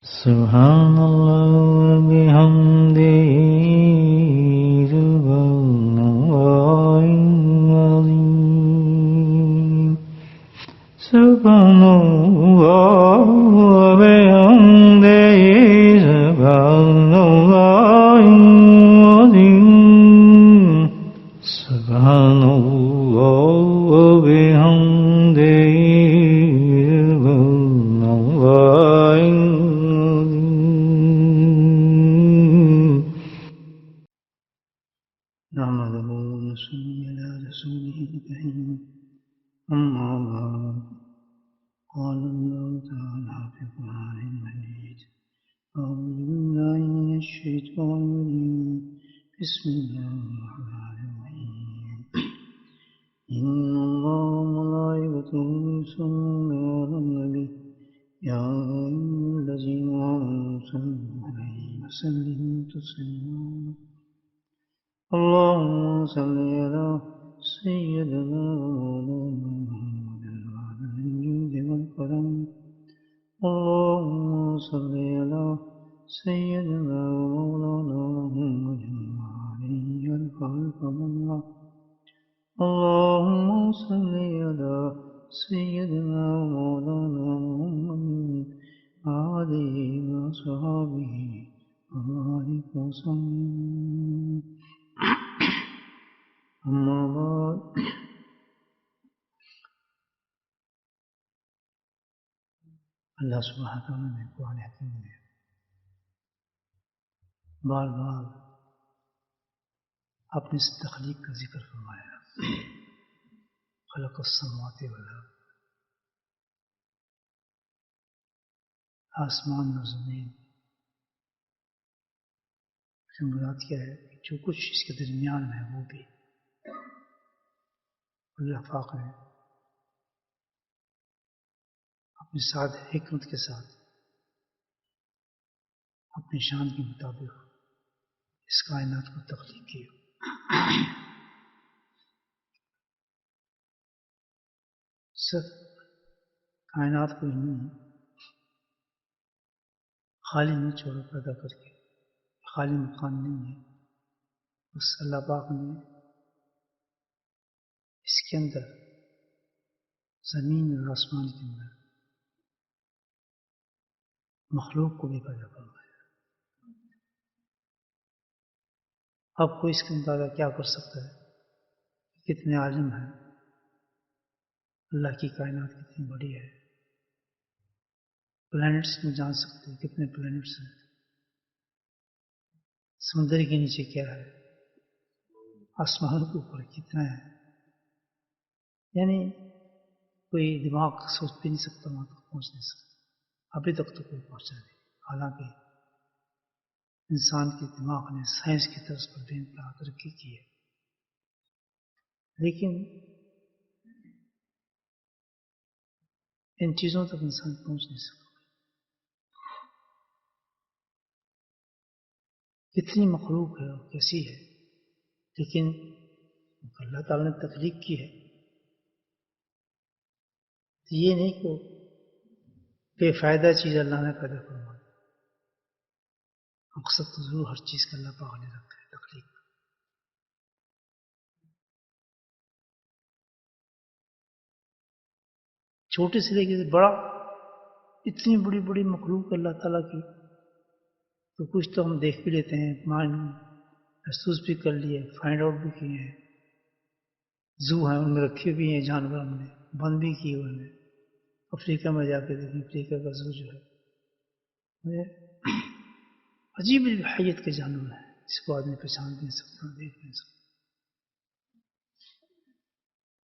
Subhanallah bihamdihi subhanallahil azim. Subhanallah bihamdihi subhanallahil azim. Subhanallah bihamdihi subhanallahil نحمده ونصلي على رسوله الكريم أما بعد قال الله تعالى في القرآن المجيد أعوذ بالله من الشيطان الرجيم بسم الله الرحمن الرحيم إن الله وملائكته يصلون على النبي يا أيها الذين آمنوا صلوا عليه وسلموا تسليما اللهم صل على سيدنا ومولانا محمد وعلى الجود والكرم اللهم صل على سيدنا ومولانا محمد وعليه الخلق والله اللهم صل على سيدنا ومولانا محمد وعليه وصحبه وبارك وسلم اما بعد اللہ سبحانہ تعالیٰ نے قرآن حکیم میں بار بار اپنی اس تخلیق کا ذکر فرمایا خلق السماوات والارض آسمان اور زمین سے مراد کیا ہے جو کچھ اس کے درمیان ہے وہ بھی اللہ پاک نے اپنے ساتھ حکمت کے ساتھ اپنی شان کے مطابق اس کائنات کو تخلیق کی صرف کائنات کو ہی خالی نہیں چھوڑا پیدا کر کے خالی مکان نہیں ہے بس اللہ پاک نے اس کے اندر زمین اور آسمان کے اندر مخلوق کو بھی پیدا فرمایا اب کوئی اس کا اندازہ کیا کر سکتا ہے کتنے عالم ہیں اللہ کی کائنات کتنی بڑی ہے پلانٹس میں جان سکتے ہیں کتنے پلانٹس ہیں سمندر کے نیچے کیا ہے آسمان کے اوپر کتنا ہے یعنی کوئی دماغ سوچ بھی نہیں سکتا وہاں تک پہنچ نہیں سکتا ابھی تک تو کوئی پہنچا نہیں حالانکہ انسان کے دماغ نے سائنس کی طرز پر بے انتہا ترقی کی ہے لیکن ان چیزوں تک انسان پہنچ نہیں سکتا کتنی مخلوق ہے اور کیسی ہے لیکن اللہ تعالیٰ نے تخلیق کی ہے یہ نہیں کہ بے فائدہ چیز اللہ نے پیدا فرمائی مقصد تو ضرور ہر چیز کا اللہ پاک نے رکھا ہے تخلیق چھوٹے سے لے کے بڑا اتنی بڑی بڑی مخلوق اللہ تعالیٰ کی تو کچھ تو ہم دیکھ بھی لیتے ہیں محسوس بھی کر لیے فائنڈ آؤٹ بھی کیے ہیں زو ہیں ان میں رکھے بھی ہیں جانور ہم نے بند بھی کیے ہوئے ہیں افریقہ میں جا کے دیکھیں افریقہ کا زو جو ہے عجیب حیت کے جانور ہیں اس کو آدمی پہچان نہیں سکتا دیکھ نہیں سکتا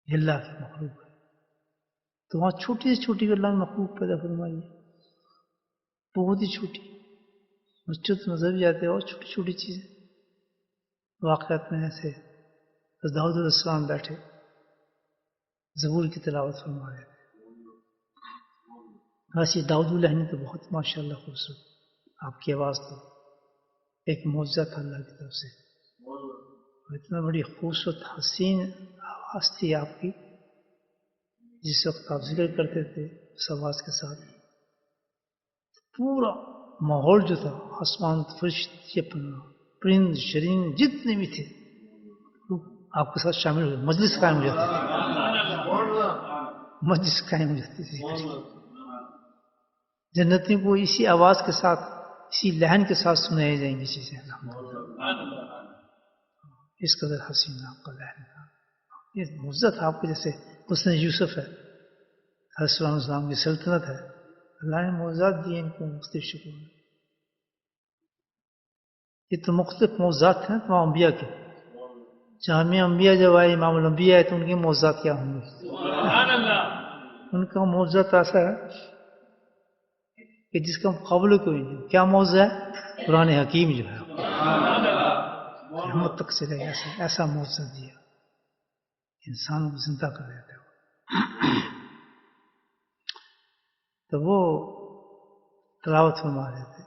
یہ اللہ کی مخلوق ہے تو وہاں چھوٹی سے چھوٹی اللہ نے مخلوق پیدا فرمائی ہے بہت ہی چھوٹی بچوں تو نظر بھی جاتے ہیں اور چھوٹی چھوٹی چیزیں واقعات میں ایسے داؤد علیہ السلام بیٹھے زبور کی تلاوت فرما رہے تھے ویسے داؤد الہنی تو بہت ماشاء اللہ خوبصورت آپ کی آواز تو ایک معجزہ تھا اللہ کی طرف سے اور اتنا بڑی خوبصورت حسین آواز تھی آپ کی جس وقت آپ ذکر کرتے تھے اس آواز کے ساتھ پورا ماحول جو تھا، آسمان، فرشتے، پرند شرین جتنے بھی تھے آپ کے ساتھ شامل ہوئے، مجلس قائم ہو جاتی تھی، مجلس قائم ہو جاتی تھی. جنتیوں کو اسی آواز کے ساتھ، اسی لہن کے ساتھ سنائی جائیں گی چیزیں. اس قدر حسین آپ کا لہن تھا. یہ معزت آپ کے جیسے حسن یوسف ہے، حضرت سلیمان علیہ السلام کی سلطنت ہے، اللہ نے معزات دیے ان کو مختلف شکل میں. یہ تو مختلف معزات ہیں تمام انبیاء کے. جامع انبیاء جب آئے، امام الانبیاء آئے، تو ان کے معزات کیا ہوں گے؟ ان کا معزت ایسا ہے کہ جس کا مقابلہ کوئی نہیں. کیا معجزہ ہے؟ قرآن حکیم جو ہے قیامت تک چلے گا، ایسا معجزہ دیا، انسانوں کو زندہ کر دیتے ہو. تو وہ تلاوت فرما رہے تھے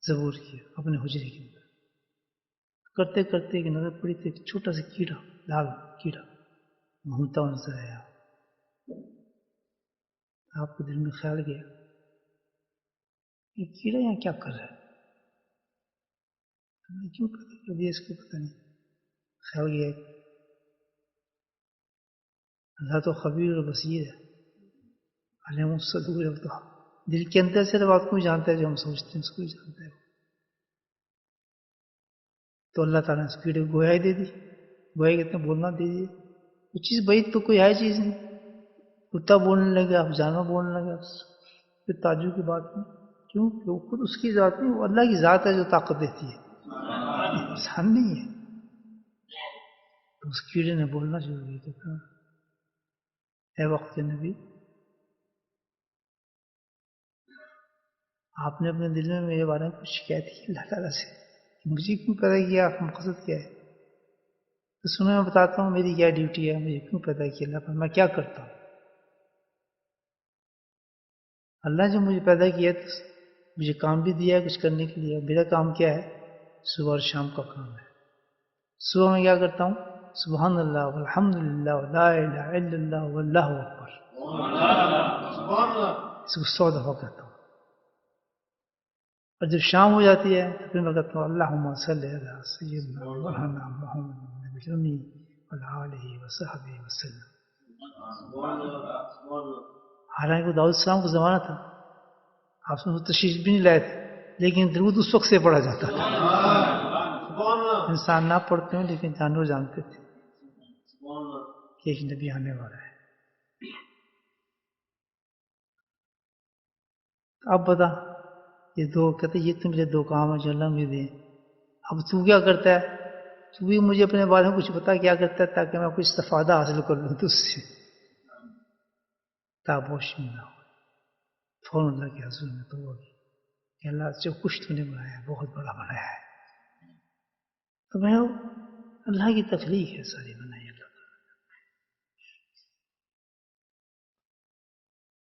زبور کی اپنے حجرے کے اندر. کرتے کرتے ایک نظر پڑی تھی، ایک چھوٹا سا کیڑا، لال کیڑا گھومتا ہوا نظر آیا. آپ کے دل میں خیال گیا یہ کیڑا یہاں کیا کر رہا ہے؟ کیوں پتہ کبھی اس کو پتہ نہیں. خیال گیا اللہ تو خبیر اور بصیر ہے، علیم الصدور. دل کے اندر سے بات کو جانتا ہے، جو ہم سوچتے ہیں اس کو جانتا ہے. تو اللہ تعالیٰ نے اس کیڑے کو گویا ہی دے دی. گویا کہتے ہیں بولنا دے دی. وہ چیز بعید تو کوئی ہے چیز نہیں. کتا بولنے لگا، اب جانور بولنے لگا، پھر تعجب کی بات نہیں. کیوں کہ وہ خود اس کی ذات نہیں، وہ اللہ کی ذات ہے جو طاقت دیتی ہے، انسان نہیں ہے. تو اس کیڑے نے بولنا شروع کیا، کہا اے وقت کے نبی، آپ نے اپنے دل میں میرے بارے میں کچھ شکایت کی اللہ تعالیٰ سے، مجھے کیوں پیدا کیا، آپ کا مقصد کیا ہے؟ تو سنو میں بتاتا ہوں میری کیا ڈیوٹی ہے، مجھے کیوں پیدا کیا اللہ پر، میں کیا کرتا ہوں. اللہ جو مجھے پیدا کیا تو مجھے کام بھی دیا ہے کچھ کرنے کے لیے. میرا کام کیا ہے؟ صبح اور شام کا کام ہے. صبح میں کیا کرتا ہوں؟ سبحان اللہ والحمد للہ ولا الہ الا اللہ واللہ اکبر، اس کو 100 دفعہ کرتا ہوں. اور جب شام ہو جاتی ہے تو پھر میں کہتا ہوں اللہم صلی علی سیدنا مولانا محمد النبی وعلی آلہ وصحبہ وسلم. حالانکہ داؤد السلام کا زمانہ تھا، آپ سے تشریف بھی نہیں لائے تھے، لیکن درود اس وقت سے پڑھا جاتا تھا. انسان نہ پڑھتے ہوں لیکن جانور جانتے تھے کہ ایک نبی آنے والا ہے. اب بتا، یہ دو کہتے یہ تو مجھے 2 کام ہیں جو اللہ مجھے دے. اب تو کیا کرتا ہے؟ تو بھی مجھے اپنے بارے میں کچھ بتا کیا کرتا ہے تاکہ میں کچھ استفادہ حاصل کر لوں تو اس سے تابوش نہ ہو. فوراً اللہ کے حضور میں تو ہوگی کہ اللہ جو کچھ تو نے بنایا ہے بہت بڑا بنایا ہے. تو میں اللہ کی تخلیق ہے ساری بنائی اللہ تعالیٰ،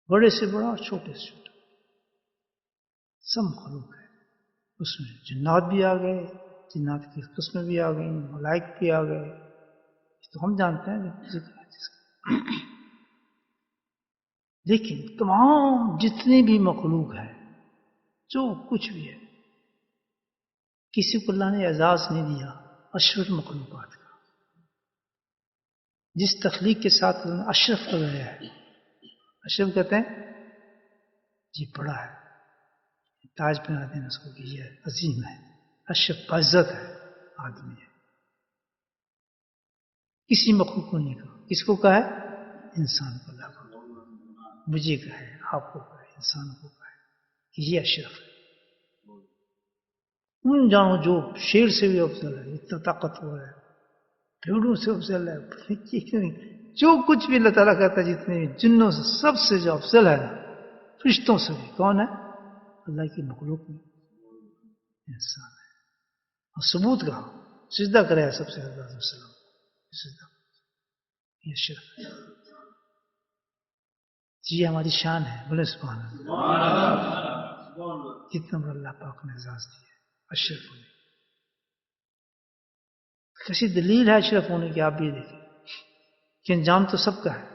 بڑے سے بڑا اور چھوٹے سے چھوٹا سب مخلوق ہے. اس میں جنات بھی آ گئے، جنات کی قسمیں بھی آ گئی، ملائک بھی آ گئے، تو ہم جانتے ہیں ذکر ہے جس کا. لیکن تمام جتنے بھی مخلوق ہیں، جو کچھ بھی ہے، کسی کو اللہ نے اعزاز نہیں دیا اشرف مخلوقات کا. جس تخلیق کے ساتھ اللہ نے اشرف لگایا ہے، اشرف کہتے ہیں جی بڑا ہے، تاج پہنا دینا اس کو کہ یہ عظیم ہے، اشرف عزت ہے، آدمی ہے. کسی مخلوق کو نہیں کہا. کس کو کہا ہے؟ انسان کو. اللہ کو مجھے کہا ہے، آپ کو کہا ہے، انسان کو کہا ہے کہ یہ اشرف ہے. ان جانو جو شیر سے بھی افضل ہے، اتنا طاقتور ہے، بھیڑوں سے افضل ہے، جو کچھ بھی اللہ تعالیٰ کہتا ہے، جتنے بھی جنوں سے سب سے جو افضل ہے، فرشتوں سے بھی کون ہے؟ اللہ کی مخلوق میں انسان ہے. اور ثبوت کہا سجدہ کرے سب سے اللہ علیہ وسلم سجدہ. یہ شرف ہے، یہ ہماری شان ہے. بولے سبحان اللہ. کتنا بڑا اللہ پاک نے اعزاز دیا ہے اشرف ہونے. کیسی دلیل ہے اشرف ہونے کی، آپ بھی دیکھیں کہ انجام تو سب کا ہے.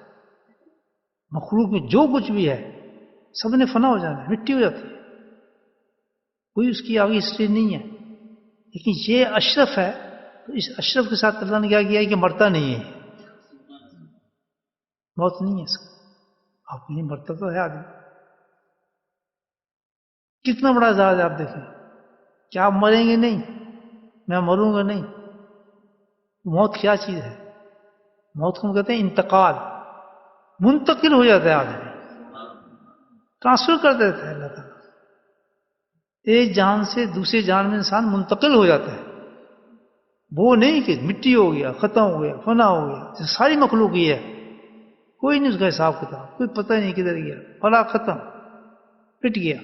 مخلوق میں جو کچھ بھی ہے سب نے فنا ہو جانا ہے، مٹی ہو جاتی ہے. کوئی اس کی آگے ہسٹری نہیں ہے. لیکن یہ اشرف ہے، تو اس اشرف کے ساتھ اللہ نے کیا کیا ہے کہ مرتا نہیں ہے، موت نہیں ہے اس کو. آپ نہیں مرتا تو ہے آدمی. کتنا بڑا اعزاز ہے. آپ دیکھیں کیا آپ مریں گے نہیں، میں مروں گا نہیں. موت کیا چیز ہے؟ موت کو ہم کہتے ہیں انتقال، منتقل ہو جاتا ہے آدمی، ٹرانسفر کر دیتا ہے اللہ تعالیٰ. ایک جان سے دوسرے جان میں انسان منتقل ہو جاتا ہے. وہ نہیں کہ مٹی ہو گیا، ختم ہو گیا، فنا ہو گیا. جیسے ساری مخلوق یہ ہے، کوئی نہیں اس کا حساب کتاب، کوئی پتہ نہیں کدھر گیا، فلا ختم، پٹ گیا.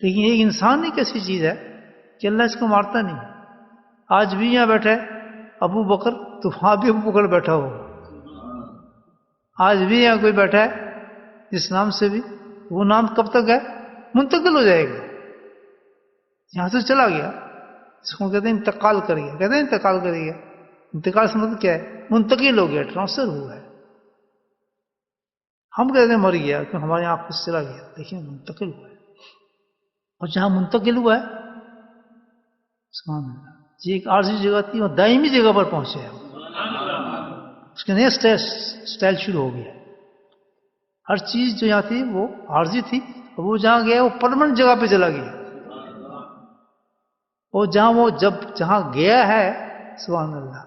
لیکن ایک انسان ایک ایسی چیز ہے کہ اللہ اس کو مارتا نہیں. آج بھی یہاں بیٹھا ہے ابو بکر، تو وہاں بھی ابو بکر بیٹھا ہو. آج بھی یہاں کوئی بیٹھا ہے جس نام سے بھی، وہ نام کب تک ہے؟ منتقل ہو جائے گا. یہاں سے چلا گیا، اس کو کہتے ہیں انتقال کر گیا. کہتے ہیں انتقال کر گیا. انتقال سے مطلب کیا ہے؟ منتقل ہو گیا، ٹرانسفر ہوا ہے. ہم کہتے ہیں مر گیا کہ ہمارے آنکھ سے چلا گیا، لیکن منتقل ہوا ہے. اور جہاں منتقل ہوا ہے سبحان اللہ، یہ ایک عارضی جگہ تھی اور دائمی جگہ پر پہنچے ہے. اس کے نئے اسٹائل شروع ہو گیا. ہر چیز جو یہاں تھی وہ عارضی تھی، اور وہ جہاں گیا وہ پرماننٹ جگہ پہ چلا گیا. اور جہاں وہ جہاں گیا ہے سبحان اللہ،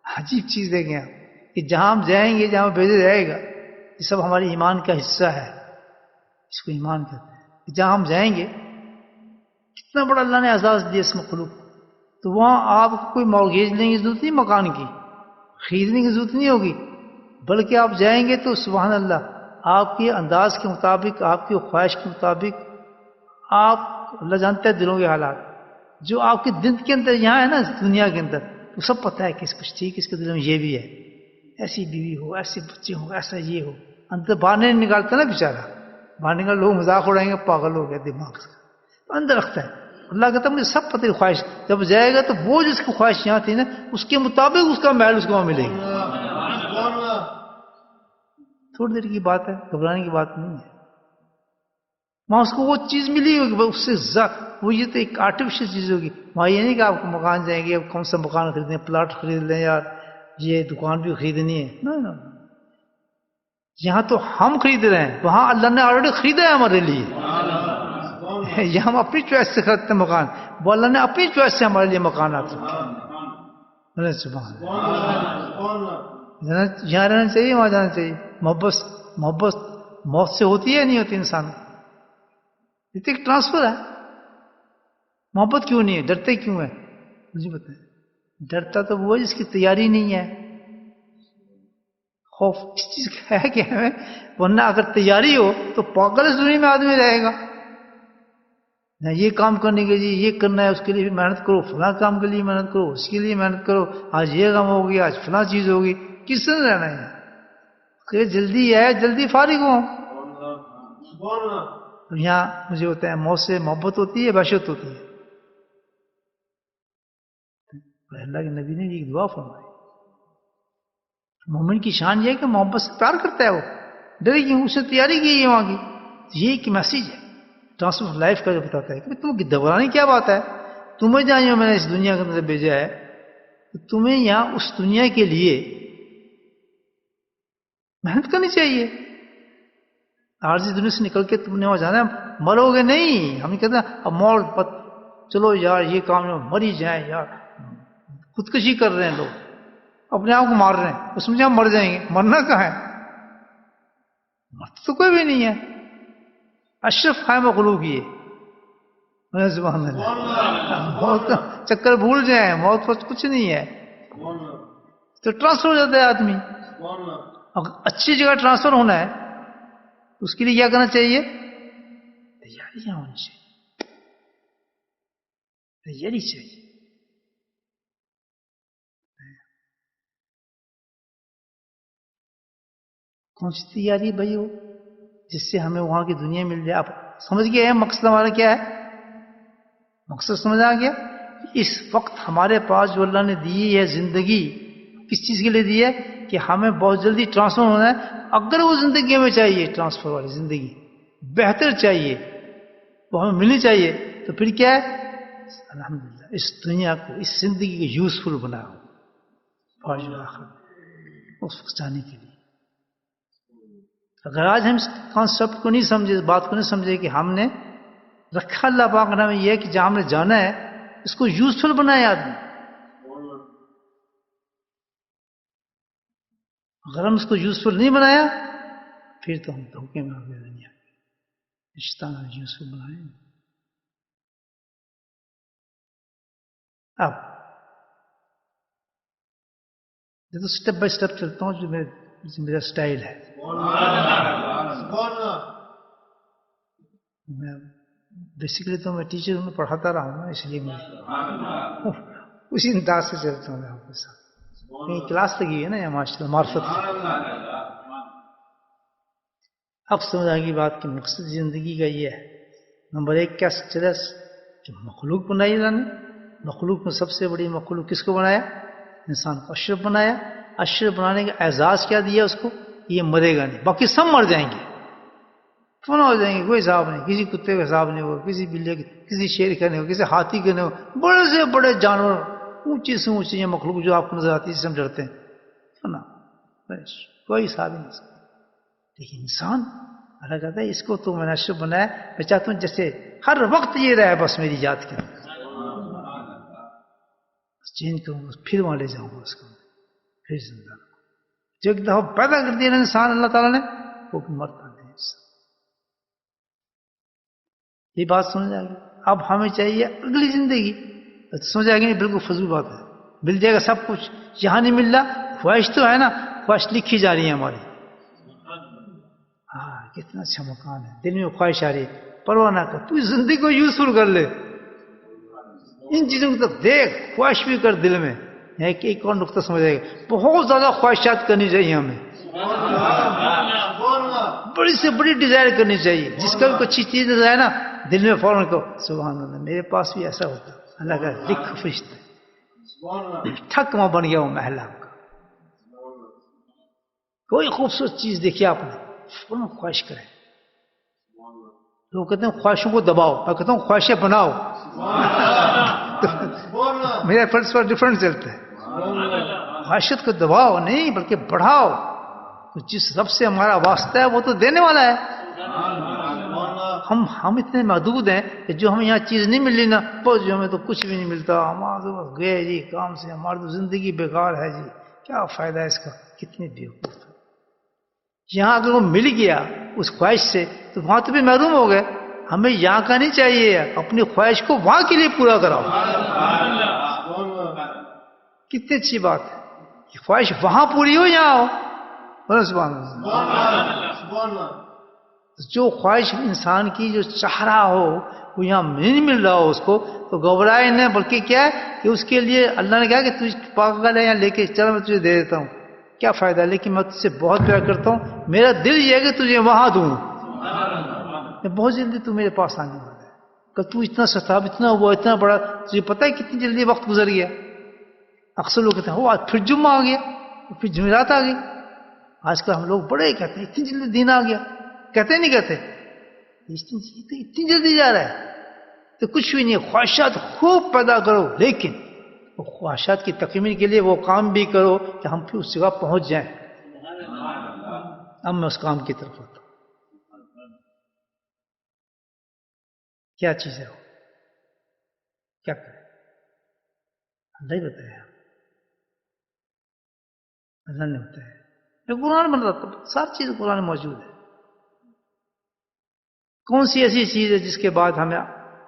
عجیب چیز دیکھیں آپ کہ جہاں ہم جائیں گے، جہاں بھیجا جائے گا، یہ سب ہمارے ایمان کا حصہ ہے. اس کو ایمان کہتے ہیں. جہاں ہم جائیں گے، کتنا بڑا اللہ نے اعزاز دیا اس مخلوق کو. تو وہاں آپ کو کوئی مورگیج لینے کی ضرورت نہیں، مکان کی خریدنے کی ضرورت نہیں ہوگی، بلکہ آپ جائیں گے تو سبحان اللہ آپ کے انداز کے مطابق، آپ کی خواہش کے مطابق، آپ اللہ جانتا ہے دلوں کے حالات، جو آپ کے دل کے اندر یہاں ہے نا دنیا کے اندر، وہ سب پتہ ہے کس کچھ ٹھیک، اس کے دل میں یہ بھی ہے، ایسی بیوی ہو، ایسے بچے ہو، ایسا یہ ہو. اندر باہر نہیں نکالتا نا بیچارہ، باہر نکال لوگ مذاق اڑائیں گے، پاگل ہو گیا دماغ سے. اندر رکھتا ہے. اللہ کہتا ہے مجھے سب پتہ ہے خواہش. جب جائے گا تو وہ جس کی خواہش یہاں تھی نا، اس کے مطابق اس کا محل اس کو وہاں ملے گا. تھوڑی دیر کی بات ہے، گھبرانے کی بات نہیں ہے. وہاں اس کو وہ چیز ملی ہوگی، اس سے وہ یہ تو ایک آرٹیفیشل چیز ہوگی. وہاں یہ نہیں کہ آپ کو مکان جائیں گے، کون سا مکان خریدیں، پلاٹ خرید لیں یار، یہ دکان بھی خریدنی ہے. نہیں، یہاں تو ہم خرید رہے ہیں، وہاں اللہ نے آلریڈی خریدا ہے ہمارے لیے. یہ ہم اپنی چوائس سے خریدتے ہیں مکان، وہ اللہ نے اپنی چوائس سے ہمارے لیے مکانات رکھے. سبحان اللہ. یہاں رہنا چاہیے، وہاں جانا چاہیے. محبت موت سے ہوتی ہے نہیں ہوتی انسان کو؟ یہ تو ایک ٹرانسفر ہے. محبت کیوں نہیں ہے؟ ڈرتے کیوں ہے؟ مجھے بتائیں. ڈرتا تو وہ جس کی تیاری نہیں ہے. خوف اس چیز کا ہے کہ ہمیں، ورنہ اگر تیاری ہو تو پاگل اس دنیا میں آدمی رہے گا. یہ کام کرنے کے لیے یہ کرنا ہے، اس کے لیے محنت کرو، فلاں کام کے لیے محنت کرو، اس کے لیے محنت کرو، آج یہ کام ہوگی، آج فلاں چیز ہوگی. کس نے رہنا ہے؟ کہ جلدی ہے، جلدی فارغ ہوں. یہاں مجھے ہوتا ہے موت سے محبت ہوتی ہے، وحشت ہوتی ہے. اللہ کے نبی نے ایک دعا فرمائی، مومن کی شان یہ ہے کہ محبت سے پیار کرتا ہے. وہ ڈرے کیوں؟ اس نے تیاری کی ہے وہاں کی. یہ ایک میسیج ہے ٹرانسفر آف لائف کا، جو بتاتا ہے کہ تم کی گھبرانے کی کیا بات ہے. تمہیں جہاں میں نے اس دنیا کے اندر بھیجا ہے، تو تمہیں یہاں اس دنیا کے لیے محنت کرنی چاہیے. عارضی دنیا سے نکل کے تم نے وہاں جانا ہے، مرو گے نہیں. ہم کہتے ہیں اب چلو یار یہ کام مر ہی جائیں یار، خودکشی کر رہے ہیں لوگ، اپنے آپ کو مار رہے ہیں، اس میں ہم مر جائیں گے. مرنا کہاں ہے؟ مرتا تو کوئی بھی نہیں ہے. اشرف ہے مخلوق یہ. سبحان اللہ. موت کا چکر بھول جائیں، موت پر کچھ نہیں ہے. تو ٹرانسفر ہو جاتا ہے آدمی. اگر اچھی جگہ ٹرانسفر ہونا ہے تو اس کے لیے کیا کرنا چاہیے؟ تیاریاں ہونی چاہیے، تیاری چاہیے. کون سی تیاری بھائی ہو جس سے ہمیں وہاں کی دنیا مل جائے؟ آپ سمجھ گئے ہیں مقصد ہمارا کیا ہے؟ مقصد سمجھ آ گیا؟ اس وقت ہمارے پاس جو اللہ نے دی ہے زندگی، کس چیز کے لیے دی ہے؟ کہ ہمیں بہت جلدی ٹرانسفر ہونا ہے. اگر وہ زندگی ہمیں چاہیے، ٹرانسفر والی زندگی بہتر چاہیے، وہ ہمیں ملنی چاہیے، تو پھر کیا ہے؟ الحمدللہ اس دنیا کو، اس زندگی کو یوزفل بناؤ فوج آخر اس وقت جانے کے لیے. اگر آج ہم اس کانسیپٹ کو نہیں سمجھے، اس بات کو نہیں سمجھے کہ ہم نے رکھا اللہ پاک نے ہمیں یہ کہ جہاں ہم نے جانا ہے اس کو یوزفل بنایا آدمی. اگر ہم اس کو یوزفل نہیں بنایا پھر تو ہم دھوکے میں آ گئے دنیا میں. شیطان نے یوزفل بنائے. اب یہ تو اسٹیپ بائی اسٹیپ چلتا ہوں جو میرا اسٹائل ہے. میں بیسیکلی تو میں ٹیچر میں پڑھاتا رہا ہوں نا، اس لیے میں اسی انداز سے چلتا ہوں میں آپ کے ساتھ. کہیں کلاس لگی ہے نا یا ماشاء اللہ معرفت کی. اب سمجھ آئے گی بات کہ مقصد زندگی کا یہ ہے. نمبر ایک کیا چلا کہ مخلوق بنائی اللہ نے. مخلوق میں سب سے بڑی مخلوق کس کو بنایا؟ انسان کو اشرف بنایا. اشرف بنانے کا اعزاز کیا دیا اس کو؟ یہ مرے گا نہیں، باقی سب مر جائیں گے، فنا ہو جائیں گے، کوئی حساب نہیں. کسی کتے کا حساب نہیں ہوگا، کسی بلے کا، کسی شیر کا نہیں ہوگا، کسی ہاتھی کا نہیں ہوگا. بڑے سے بڑے جانور، اونچی سے اونچی یہ مخلوق جو آپ کو نظر آتی ہے جسے ہم ڈرتے ہیں، فنا، کوئی حساب ہی نہیں. لیکن انسان اللہ کہتا ہے اس کو تو میں نے اشرف بنایا. میں چاہتا ہوں جیسے ہر وقت یہ رہے بس میری ذات کے چینج کروں گا، پھر وہاں لے جاؤں گا اس کو، پھر زندہ. جو ایک دفعہ پیدا کر دیا نا انسان اللہ تعالیٰ نے، وہ مرتا نہیں. یہ بات سمجھ آ گئی. اب ہمیں چاہیے اگلی زندگی. سمجھ آ گئی نہیں؟ بالکل فضول بات ہے. مل جائے گا سب کچھ، یہاں نہیں مل رہا. خواہش تو ہے نا، خواہش لکھی جا رہی ہے ہماری. ہاں کتنا اچھا مکان ہے، دل میں خواہش آ رہی ہے. پرواہ نہ کر، تو زندگی کو یوزفل کر لے. ان چیزوں کو تو دیکھ، خواہش بھی کر دل میں. ایک اور نقطہ سمجھ آئے گا. بہت زیادہ خواہشات کرنی چاہیے ہمیں، بڑی سے بڑی ڈیزائر کرنی چاہیے. جس کا بھی کوئی اچھی چیز نظر آئے نا، دل میں فوراً کو سبحان اللہ میرے پاس بھی ایسا ہوتا. اللہ کا لکھ فرشتے ٹھک وہاں بن گیا وہ محلہ کا. کوئی خوبصورت چیز دیکھی آپ نے، فوراً خواہش کریں. لوگ کہتے ہیں خواہشوں کو دباؤ، میں کہتا ہوں خواہشیں بناؤ. میرا فلسفہ ڈفرنٹ چلتا ہے. خواہشت کو دباؤ نہیں بلکہ بڑھاؤ. جس رب سے ہمارا واسطہ ہے وہ تو دینے والا ہے. ہم اتنے محدود ہیں کہ جو ہمیں یہاں چیز نہیں مل رہی نا، بس جو ہمیں تو کچھ بھی نہیں ملتا. ہمارے تو بس گئے جی کام سے، ہماری تو زندگی بیکار ہے جی، کیا فائدہ ہے اس کا. کتنی بیوقوف. یہاں اگر وہ مل گیا اس خواہش سے تو وہاں تو بھی محروم ہو گئے. ہمیں یہاں کا نہیں چاہیے، اپنی خواہش کو وہاں کے لیے پورا کراؤ. کتنی اچھی بات ہے کہ خواہش وہاں پوری ہو یہاں ہو. سبحان اللہ. جو خواہش انسان کی جو چاہ رہا ہو وہ یہاں نہیں مل رہا ہو اس کو تو گھبرائے نہ، بلکہ کیا ہے کہ اس کے لیے اللہ نے کہا کہ تجھ پاگل ہے یہاں لے کے چل، میں تجھے دے دیتا ہوں. کیا فائدہ ہے، لیکن میں تجھ سے بہت پیار کرتا ہوں، میرا دل یہ ہے کہ تجھے وہاں دوں. بہت جلدی تو میرے پاس آنے والا ہے. کہ تو اتنا ستاب، اتنا ہوا، اتنا بڑا، تجھے پتہ ہے کتنی جلدی وقت گزر گیا. اکثر لوگ کہتے ہیں آج پھر جمعہ آ گیا، پھر جمعرات آ گئی. آج کل ہم لوگ بڑے کہتے ہیں اتنی جلدی دن آ گیا. کہتے نہیں کہتے؟ اتنی جلدی جا رہا ہے تو کچھ بھی نہیں. خواہشات خوب پیدا کرو، لیکن خواہشات کی تکمیل کے لیے وہ کام بھی کرو کہ ہم پھر اس جگہ پہنچ جائیں. اب میں اس کام کی طرف آتا ہوں. کیا چیز ہے وہ، کیا کریں؟ اللہ ہی بتایا، اللہ نے بتایا. قرآن بن رہا تھا، ساری چیز قرآن میں موجود ہے. کون سی ایسی چیز ہے جس کے بعد ہمیں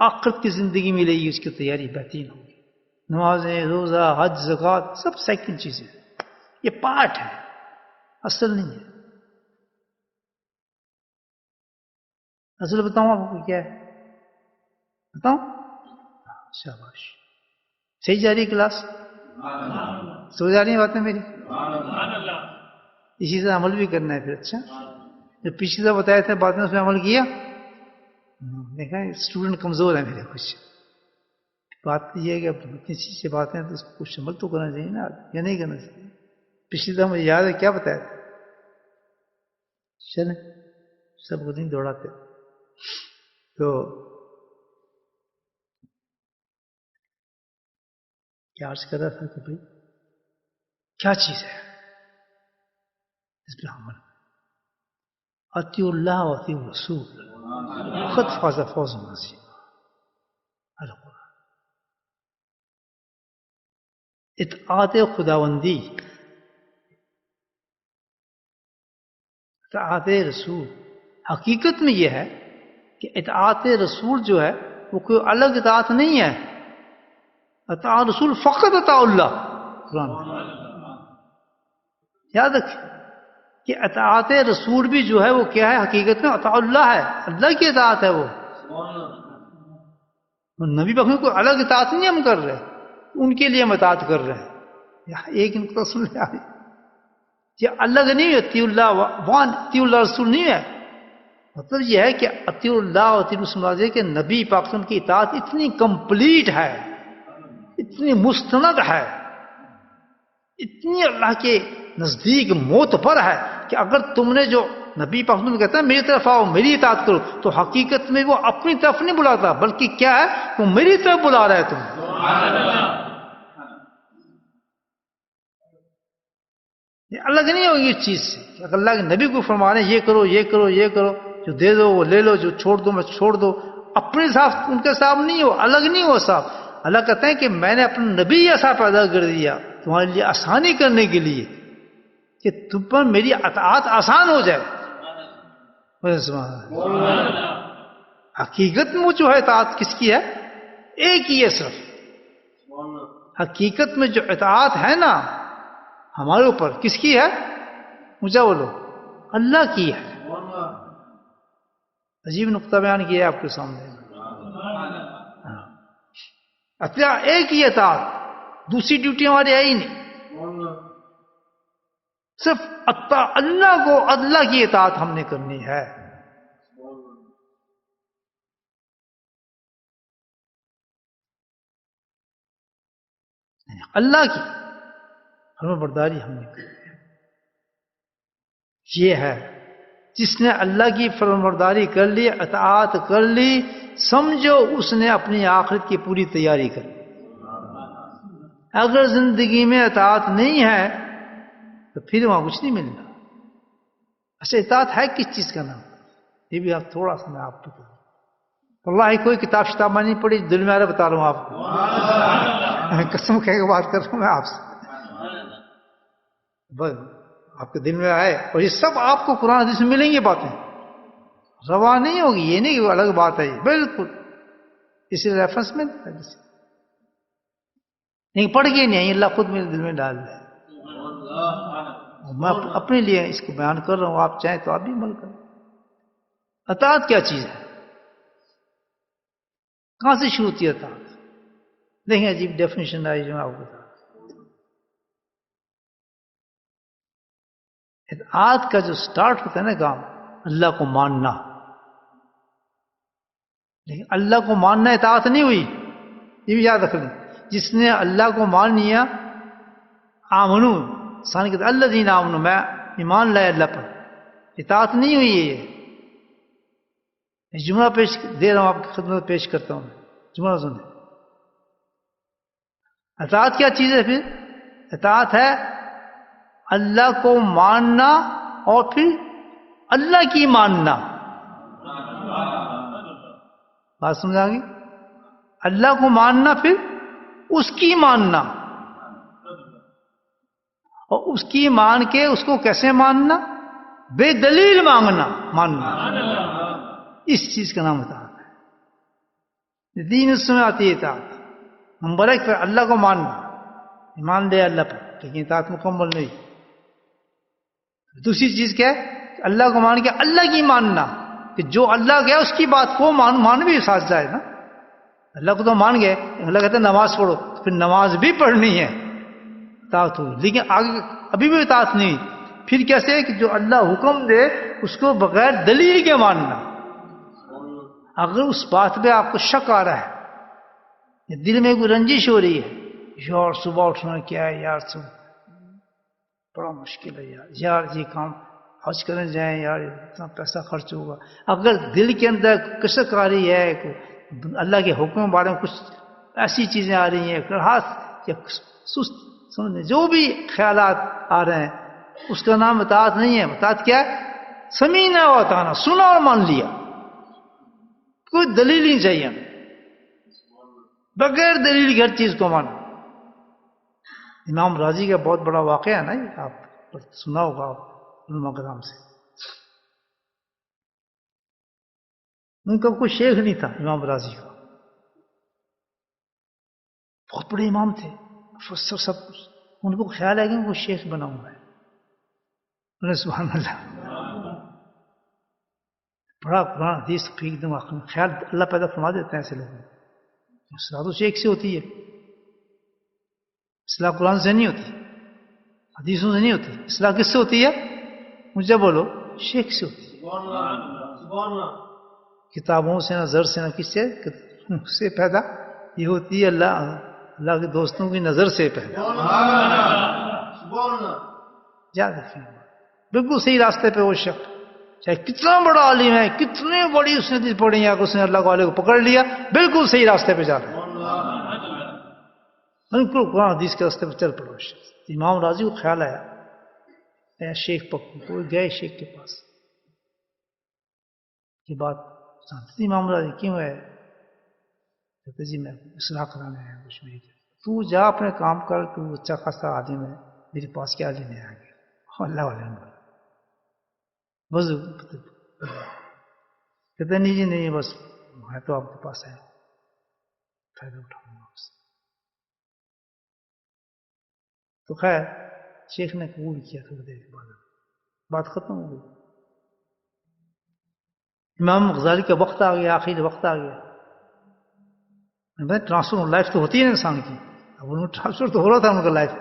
آخرت کی زندگی ملے گی، اس کی تیاری بہترین ہوگی. نمازیں، روزہ، حج، زکوٰۃ سب سیکنڈ چیزیں، یہ پارٹ ہے، اصل نہیں ہے. اصل بتاؤں آپ کو کیا ہے، بتاؤں؟ شاباش. صحیح جا رہی کلاس؟ سو جا رہی ہیں باتیں میری؟ اسی سے عمل بھی کرنا ہے پھر. اچھا جو پچھلی دفعہ بتایا تھے باتیں اس میں عمل کیا؟ دیکھا اسٹوڈنٹ کمزور ہے میرے. کچھ بات یہ ہے کہ اتنی چیز سے باتیں تو اس کو کچھ عمل تو کرنا چاہیے نا، یا نہیں کرنا چاہیے. پچھلی دفعہ مجھے یاد ہے کیا بتایا تھا. چلیں سب کو نہیں دوڑاتے. تو کیا عرض کر رہا تھا کہ بھائی کیا چیز ہے اس پہ عمل؟ اطیعوا اللہ و اطیعوا الرسول قد فاز فوزا عظیما. القرآن اطاعت خداوندی، اطاعت رسول. حقیقت میں یہ ہے کہ اطاعت رسول جو ہے وہ کوئی الگ اطاعت نہیں ہے. اطاعت رسول فقط اطاع اللہ. قرآن یاد رکھیں کہ اطاعت رسول بھی جو ہے وہ کیا ہے؟ حقیقت میں اطاع اللہ ہے، اللہ کی اطاعت ہے وہ. نبی پاک میں کوئی الگ اطاعت نہیں ہم کر رہے، ان کے لیے ہم اطاعت کر رہے ہیں. یہاں ایک نقطہ سن لیں آپ، یہ الگ نہیں ہے. اطیعوا اللہ وان اطیعوا اللہ رسول نہیں ہے. مطلب یہ ہے کہ اطیعوا اللہ اور اطیعوا الرسول کہ نبی پاک کی اطاعت اتنی کمپلیٹ ہے، اتنی مستند ہے، اتنی اللہ کے نزدیک معتبر ہے کہ اگر تم نے جو نبی پاک کہتا ہے میری طرف آؤ میری اطاعت کرو، تو حقیقت میں وہ اپنی طرف نہیں بلاتا بلکہ کیا ہے؟ وہ میری طرف بلا رہا ہے. تم یہ الگ نہیں ہوگی اس چیز سے کہ اگر اللہ کے نبی کو فرما رہے ہیں یہ کرو یہ کرو یہ کرو، جو دے دو وہ لے لو، جو چھوڑ دو میں چھوڑ دو. اپنے ساتھ ان کے ساتھ نہیں ہو، الگ نہیں ہو صاحب. اللہ کہتے ہیں کہ میں نے اپنا نبی ایسا پیدا کر دیا تمہارے لیے آسانی کرنے کے لیے کہ تم پر میری اطاعت آسان ہو جائے. حقیقت میں جو ہے اطاعت کس کی ہے؟ ایک ہی ہے صرف. حقیقت میں جو اطاعت ہے نا ہمارے اوپر کس کی ہے؟ مجھے بولو. اللہ کی ہے. عجیب نقطہ بیان کیا ہے آپ کے سامنے. اچھا ایک ہی اطاعت، دوسری ڈیوٹی ہماری ہے ہی نہیں. صرف اللہ کو اللہ کی اطاعت ہم نے کرنی ہے. اللہ کی فرمانبرداری ہم نے کرنی ہے. یہ ہے جس نے اللہ کی فرمانبرداری کر لی، اطاعت کر لی، سمجھو اس نے اپنی آخرت کی پوری تیاری کر لی. اگر زندگی میں اطاعت نہیں ہے تو پھر وہاں کچھ نہیں ملنا. اچھا اطاعت ہے کس چیز کا نام؟ یہ بھی آپ تھوڑا سا میں آپ کو بتاؤں. واللہ کوئی کتاب شتاب نہیں پڑھی، دل میں آ رہا بتا رہا ہوں آپ کو. قسم کہہ کے بات کر رہا ہوں میں آپ سے، بس آپ کے دل میں آئے. اور یہ سب آپ کو قرآن حدیث میں ملیں گی باتیں، روا نہیں ہوگی. یہ نہیں کہ الگ بات ہے، بالکل اسی ریفرنس میں نہیں پڑھ گئے نہیں. اللہ خود میرے دل میں ڈال دے. میں اپنے لیے اس کو بیان کر رہا ہوں، آپ چاہیں تو آپ بھی عمل کریں. اطاعت کیا چیز ہے؟ کہاں سے شروع ہوتی ہے اطاعت؟ دیکھیں عجیب ڈیفینیشن آئی جو میں آپ کو بتا. اطاعت کا جو سٹارٹ ہوتا ہے نا کام، اللہ کو ماننا. لیکن اللہ کو ماننا اطاعت نہیں ہوئی، یہ بھی یاد رکھ لیں. جس نے اللہ کو مان لیا، آمنو سان کہتے اللہ دین آمنو، میں ایمان لائے اللہ پر، اطاعت نہیں ہوئی ہے. یہ جملہ پیش دے رہا ہوں آپ کی خدمت پیش کرتا ہوں. جملہ سنیں. اطاعت کیا چیز ہے؟ پھر اطاعت ہے اللہ کو ماننا اور پھر اللہ کی ماننا. بات سمجھا گی؟ اللہ کو ماننا پھر اس کی ماننا، اور اس کی مان کے اس کو کیسے ماننا؟ بے دلیل ماننا. اس چیز کا نام اطاعت ہے. دین اس میں آتی ہے اطاعت. نمبر ایک پھر اللہ کو ماننا، ایمان لے اللہ پر، لیکن اطاعت مکمل نہیں. دوسری چیز کیا ہے؟ اللہ کو مان کے اللہ کی ماننا، کہ جو اللہ گیا اس کی بات کو مان بھی ساتھ جائے نا. اللہ کو تو مان گئے، اللہ کہتے ہیں نماز پڑھو، پھر نماز بھی پڑھنی ہے، اطاعت ہوئی. لیکن آگے ابھی بھی اطاعت نہیں. پھر کیسے کہ جو اللہ حکم دے اس کو بغیر دلیل کے ماننا. اگر اس بات پہ آپ کو شک آ رہا ہے، دل میں کوئی رنجش ہو رہی ہے، یار صبح اٹھنا کیا ہے، یار صبح بڑا مشکل ہے، یار یہ کام حج کرنے جائیں، یار اتنا پیسہ خرچ ہوگا. اگر دل کے اندر کشک آ رہی ہے، اللہ کے حکم کے بارے میں کچھ ایسی چیزیں آ رہی ہیں، ہاتھ یا سست سمجھنے جو بھی خیالات آ رہے ہیں اس کا نام اطاعت نہیں ہے. اطاعت کیا ہے؟ سمینا و اطعنا، سنا اور مان لیا، کوئی دلیل نہیں چاہیے ہمیں، بغیر دلیل کی ہر چیز کو مانا. امام راضی کا بہت بڑا واقعہ ہے نا یہ، آپ سنا ہوگا آپ علماء کرام سے. ان کا کوئی شیخ نہیں تھا امام راضی کا، بہت بڑے امام تھے، سب ان کو خیال ہے کہ ان کو شیخ بنا ہوا ہے. سبحان اللہ، بڑا قرآن حدیث ایک دم خیال اللہ پیدا فرما دیتے ہیں ایسے لوگوں. اصلاح تو شیخ سے ہوتی ہے، اصلاح قرآن سے نہیں ہوتی، حدیثوں سے نہیں ہوتی. اصلاح کس سے ہوتی ہے؟ مجھے بولو، شیخ سے ہوتی ہے. کتابوں سے نہ زر سے نہ کس سے پیدا یہ ہوتی ہے اللہ کے دوستوں کی نظر سے پیدا. یاد رکھیں، بالکل صحیح راستے پہ وہ شخص، چاہے کتنا بڑا عالم ہے، کتنی بڑی اس نے حدیث پڑھی ہے، اس نے اللہ والے کو پکڑ لیا، بالکل صحیح راستے پہ جا رہا ہے. بالکل قرآن حدیث کے راستے پہ چل پڑو. امام راضی کو خیال آیا شیخ پکڑ، کوئی گئے شیخ کے پاس، یہ بات جانتے تھے امام راضی کیوں ہے؟ کہتے جی میں اصلاح کرانے آیا کچھ بھی. تو جا اپنے کام کر، تو اچھا خاصا عالم ہے، میرے پاس کیا لینے آ گیا؟ اللہ والے بس کہتے نہیں جی نہیں، بس میں تو آپ کے پاس آیا فائدہ اٹھاؤں گا. تو خیر شیخ نے قبول کیا، تھوڑی دیر کے بعد بات ختم ہو گئی. امام غزالی کا وقت آ گیا، آخری وقت آ گیا. ٹرانسفر لائف تو ہوتی ہے نا انسان کی، اب انہوں ٹرانسفر تو ہو رہا تھا ان کا لائف.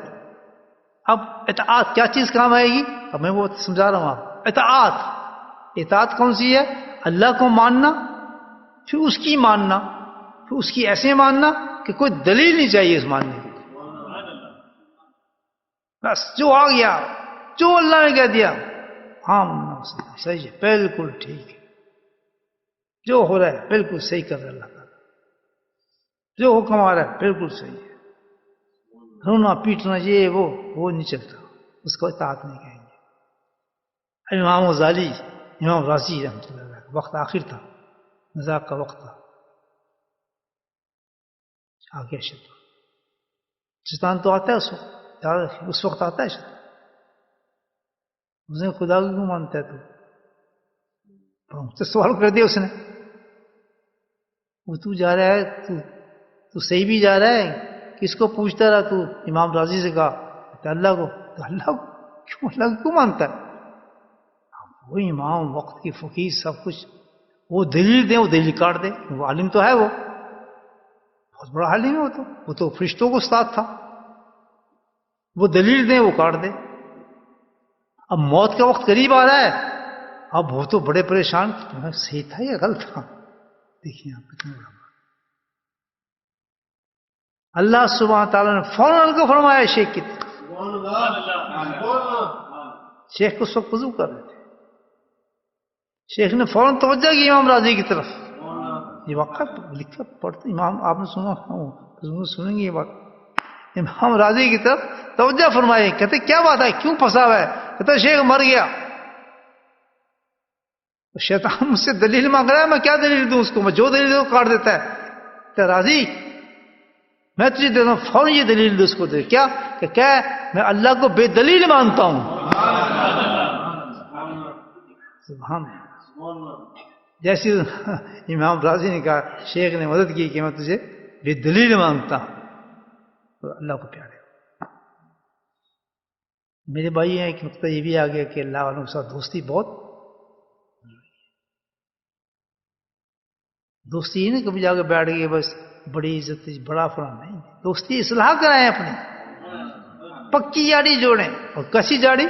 اب اطاعت کیا چیز کام آئے گی؟ اب میں وہ سمجھا رہا ہوں آپ. اطاعت کون سی ہے؟ اللہ کو ماننا، پھر اس کی ماننا، پھر اس کی ایسے ماننا کہ کوئی دلیل نہیں چاہیے اس ماننے کی. بس جو آ گیا، جو اللہ نے کہہ دیا ہاں صحیح ہے، بالکل ٹھیک ہے، جو ہو رہا ہے بالکل صحیح کر رہا ہے اللہ تعالیٰ، جو حکم آ رہا ہے بالکل صحیح ہے. رونا پیٹنا یہ وہ نہیں چلتا، اس کو اطاعت نہیں کہیں گے. امام غزالی، امام راضی رحمۃ اللہ علیہ، وقت آخر تھا، مذاق کا وقت تھا، آ گیا شیطان تو آتا ہے اس وقت، اس وقت آتا ہے شیطان. اس نے خدا کو کیوں مانتا ہے تو مجھ سے سوال کر دیا اس نے، وہ تو جا رہا ہے، تو صحیح بھی جا رہا ہے، کس کو پوچھتا رہا تو؟ امام راضی سے کہا تو اللہ کو کیوں مانتا ہے؟ وہ امام وقت کی فقیر سب کچھ، وہ دلیل دیں، وہ دلیل کاٹ دے. وہ عالم تو ہے، وہ بہت بڑا عالم ہے، وہ تو فرشتوں کو استاد تھا. وہ دلیل دیں، وہ کاٹ دے. اب موت کا وقت قریب آ رہا ہے، اب وہ تو بڑے پریشان، صحیح تھا یا غلط تھا؟ دیکھیے آپ کتنا بڑا. اللہ سبحانہ تعالیٰ نے فوراً کو فرمایا شیخ کی طرف. شیخ کو اس وقت وضو کر رہے تھے، شیخ نے فوراً توجہ کی امام راضی کی طرف. یہ واقعہ لکھا پڑھتے امام، آپ نے سنا، سنیں گے یہ بات. امام راضی کی طرف توجہ فرمائی، کہتے کیا بات ہے، کیوں پھنسا ہوا ہے؟ کہتے شیخ مر گیا. شیطان مجھ سے دلیل مانگ رہا ہے، میں کیا دلیل دوں اس کو؟ میں جو دلیل دوں کاٹ دیتا ہے. کہ راضی میں تجھے دیتا ہوں، فوراً یہ دلیل دو اس کو دے. کیا کہ میں اللہ کو بے دلیل مانتا ہوں. سبحان اللہ. جیسے امام راضی نے کہا، شیخ نے مدد کی کہ میں تجھے بے دلیل مانگتا ہوں. تو اللہ کو پیارے میرے بھائی ہیں، ایک نقطہ یہ بھی آ گیا کہ اللہ والوں کے ساتھ دوستی بہت، دوستی ہی نہیں کبھی جا کے بیٹھ گئے بس بڑی عزت بڑا فلاں، نہیں. دوستی اصلاح کرائیں اپنی، پکی جاڑی جوڑیں. اور کسی جاڑی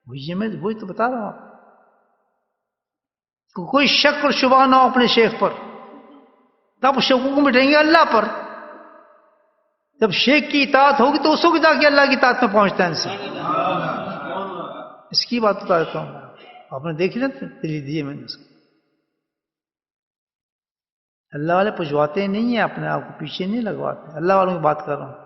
وہی تو بتا رہا ہوں آپ، کوئی شک اور شبہ نہ ہو اپنے شیخ پر، تب شکوں کو مٹیں گے اللہ پر. جب شیخ کی اطاعت ہوگی تو اس کو جا کے اللہ کی اطاعت میں پہنچتا ہے انسان. اس کی بات بتا دیتا ہوں، آپ نے دیکھی نا دلیل دی ہے میں نے اس کو. اللہ والے پچھواتے نہیں ہیں اپنے آپ کو، پیچھے نہیں لگواتے. اللہ والوں کی بات کر رہا ہوں،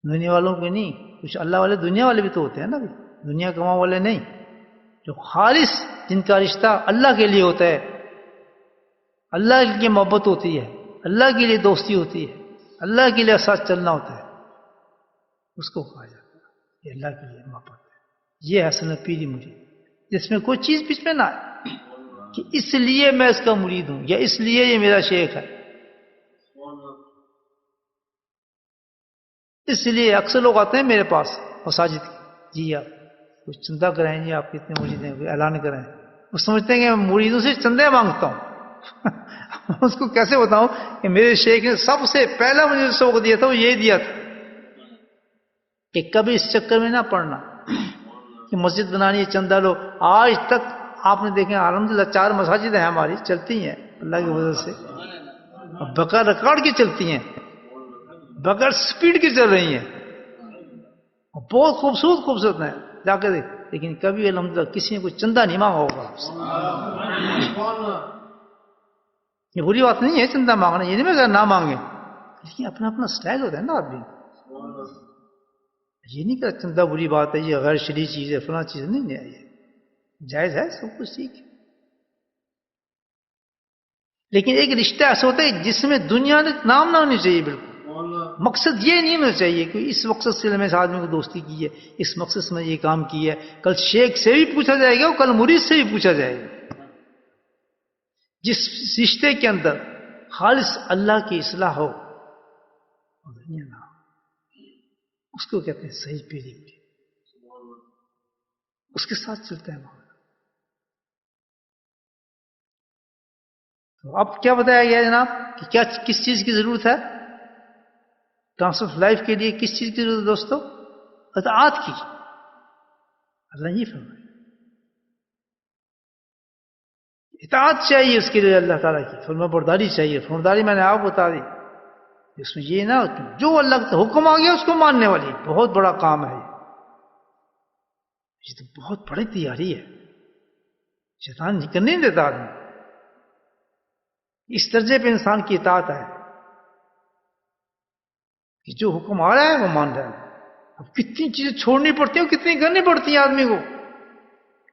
دنیا والوں کے نہیں. کچھ اللہ والے دنیا والے بھی تو ہوتے ہیں نا، دنیا کماؤ والے نہیں، جو خالص جن کا رشتہ اللہ کے لیے ہوتا ہے، اللہ کے لیے محبت ہوتی ہے، اللہ کے لیے دوستی ہوتی ہے، اللہ کے لیے ساتھ چلنا ہوتا ہے، اس کو کہا جاتا ہے یہ اللہ کے لیے محبت ہے. یہ ہے سنت پیری مرید، جس میں کوئی چیز بیچ میں نہ آئے کہ اس لیے میں اس کا مرید ہوں یا اس لیے یہ میرا شیخ ہے. اس لیے اکثر لوگ آتے ہیں میرے پاس مساجد کی، جی آپ کچھ چندہ کرائیں، جی آپ کتنے مرید ہیں، کوئی اعلان کرائیں. وہ سمجھتے ہیں کہ میں مریدوں سے چندے مانگتا ہوں. اس کو کیسے بتاؤں کہ میرے شیخ نے سب سے پہلا مجھے جو سبق دیا تھا وہ یہی دیا تھا کہ کبھی اس چکر میں نہ پڑنا کہ مسجد بنانی ہے چندہ لو. آج تک آپ نے دیکھیں الحمدللہ 4 مساجد ہیں ہماری، چلتی ہیں اللہ کی وجہ سے، بغیر ریکارڈ کی چلتی ہیں، بغیر سپیڈ کی چل رہی ہیں، بہت خوبصورت خوبصورت ہیں، جا کے دیکھ. لیکن کبھی الحمدللہ کسی نے کوئی چندہ نہیں مانگا ہوگا آپ سے. یہ بری بات نہیں ہے چندہ مانگنا، یہ نہیں میں نہ مانگے، لیکن اپنا اپنا سٹائل ہوتا ہے نا آدمی. یہ نہیں کہ چندہ بری بات ہے، یہ غیر شرعی چیز ہے، فلاں چیز نہیں ہے، یہ جائز ہے، سب کچھ ٹھیک ہے. لیکن ایک رشتہ ایسا ہوتا ہے جس میں دنیا نے نام نہ ہونی چاہیے. بالکل مقصد یہ نہیں ہونا چاہیے کہ اس مقصد سے میں اس آدمی کو دوستی کی ہے، اس مقصد سے میں یہ کام کی ہے. کل شیخ سے بھی پوچھا جائے گا، کل مرید سے بھی پوچھا جائے گا. جس رشتے کے اندر خالص اللہ کی اصلاح ہو اور دنیا نہ ہو، اس کو کہتے ہیں صحیح پیری. اس کے ساتھ چلتا ہے معاملہ. تو اب کیا بتایا گیا جناب کہ کیا کس چیز کی ضرورت ہے ٹرانسفر آف لائف کے لیے؟ کس چیز کی ضرورت ہے دوستو؟ اطاعت کی. اللہ یہ فرمائے اطاعت چاہیے اس کے لیے اللہ تعالیٰ کی، فرما برداری چاہیے. فرمارداری میں نے آپ کو بتا دی، اس میں یہ نہ جو اللہ کا حکم آ گیا اس کو ماننے والی. بہت بڑا کام ہے یہ تو بہت بڑی تیاری ہے. شیطان کرنے نہیں دیتا آدمی. اس درجے پہ انسان کی اطاعت ہے کہ جو حکم آ رہا ہے وہ مان رہا ہے. اب کتنی چیزیں چھوڑنی پڑتی ہیں، کتنی کرنی پڑتی ہیں آدمی کو،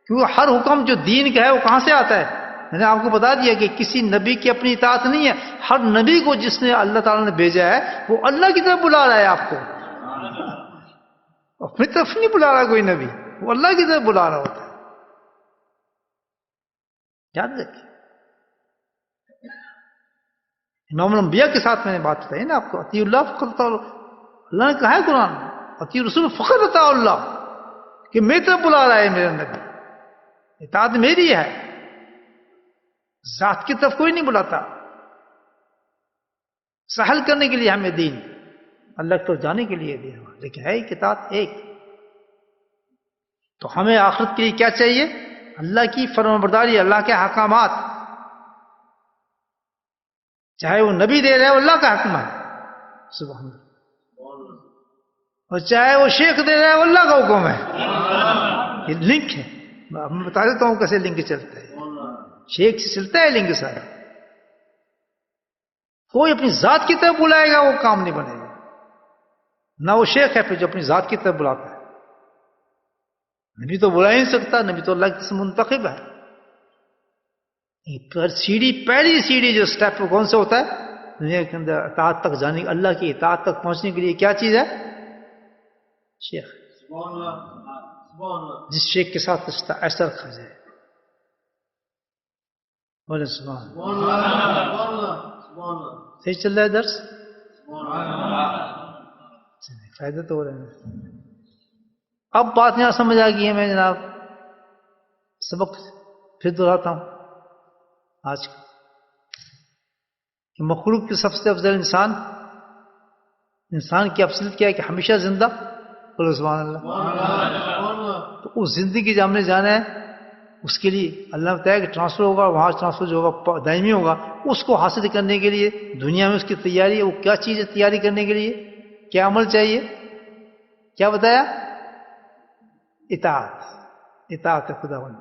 کیونکہ ہر حکم جو دین کا ہے وہ کہاں سے آتا ہے؟ میں نے آپ کو بتا دیا کہ کسی نبی کی اپنی اطاعت نہیں ہے. ہر نبی کو جس نے اللہ تعالیٰ نے بھیجا ہے وہ اللہ کی طرف بلا رہا ہے آپ کو، اپنی طرف نہیں بلا رہا کوئی نبی، وہ اللہ کی طرف بلا رہا ہوتا ہے. یاد رکھیں امام الانبیاء کے ساتھ میں نے بات بتائی نا آپ کو، اطیع اللہ فقط اطاع اللہ. اللہ نے کہا ہے قرآن میں اطیع رسول فقط اطاع اللہ، کہ میری طرف بلا رہا ہے میرا نبی، اطاعت میری ہے، ذات کی طرف کوئی نہیں بلاتا. سہل کرنے کے لیے ہمیں دین، اللہ کی طرف جانے کے لیے دین، لیکن ہے اطاعت ایک. تو ہمیں آخرت کے لیے کیا چاہیے؟ اللہ کی فرمانبرداری، اللہ کے احکامات، چاہے وہ نبی دے رہے وہ اللہ کا حکم ہے سبحان اللہ، اور چاہے وہ شیخ دے رہے وہ اللہ کا حکم ہے. یہ لنک ہے، میں بتا دیتا ہوں کیسے لنک چلتا ہے. شیخ سے چلتا ہے لنک سارا. کوئی اپنی ذات کی طرف بلائے گا وہ کام نہیں بنے گا، نہ وہ شیخ ہے پھر جو اپنی ذات کی طرف بلاتا ہے. نبی تو بلا ہی نہیں سکتا، نبی تو اللہ کی منتخب ہے. پر سیڑھی، پہلی سیڑھی جو سٹیپ کون سے ہوتا ہے دنیا کے اندر اطاعت تک جانے، اللہ کی اطاعت تک پہنچنے کے لیے کیا چیز ہے؟ شیخ. جس شیخ کے ساتھ رشتہ ایسا رکھا جائے. بولے سبحان اللہ. صحیح چل رہا ہے درس؟ فائدہ تو ہو رہے ہیں. اب بات یہاں سمجھ آ گئی ہے. میں جناب سبق پھر دہراتا ہوں آج کا کہ مخلوق کی سب سے افضل انسان کی افضلیت کیا ہے کہ ہمیشہ زندہ. بولو سبحان اللہ. تو اس زندگی جو ہم نے جانا ہے اس کے لیے اللہ نے بتایا کہ ٹرانسفر ہوگا، وہاں ٹرانسفر جو ہوگا دائمی ہوگا. اس کو حاصل کرنے کے لیے دنیا میں اس کی تیاری ہے. وہ کیا چیز ہے تیاری کرنے کے لیے؟ کیا عمل چاہیے؟ کیا بتایا؟ اطاعت. اطاعت خدا بند.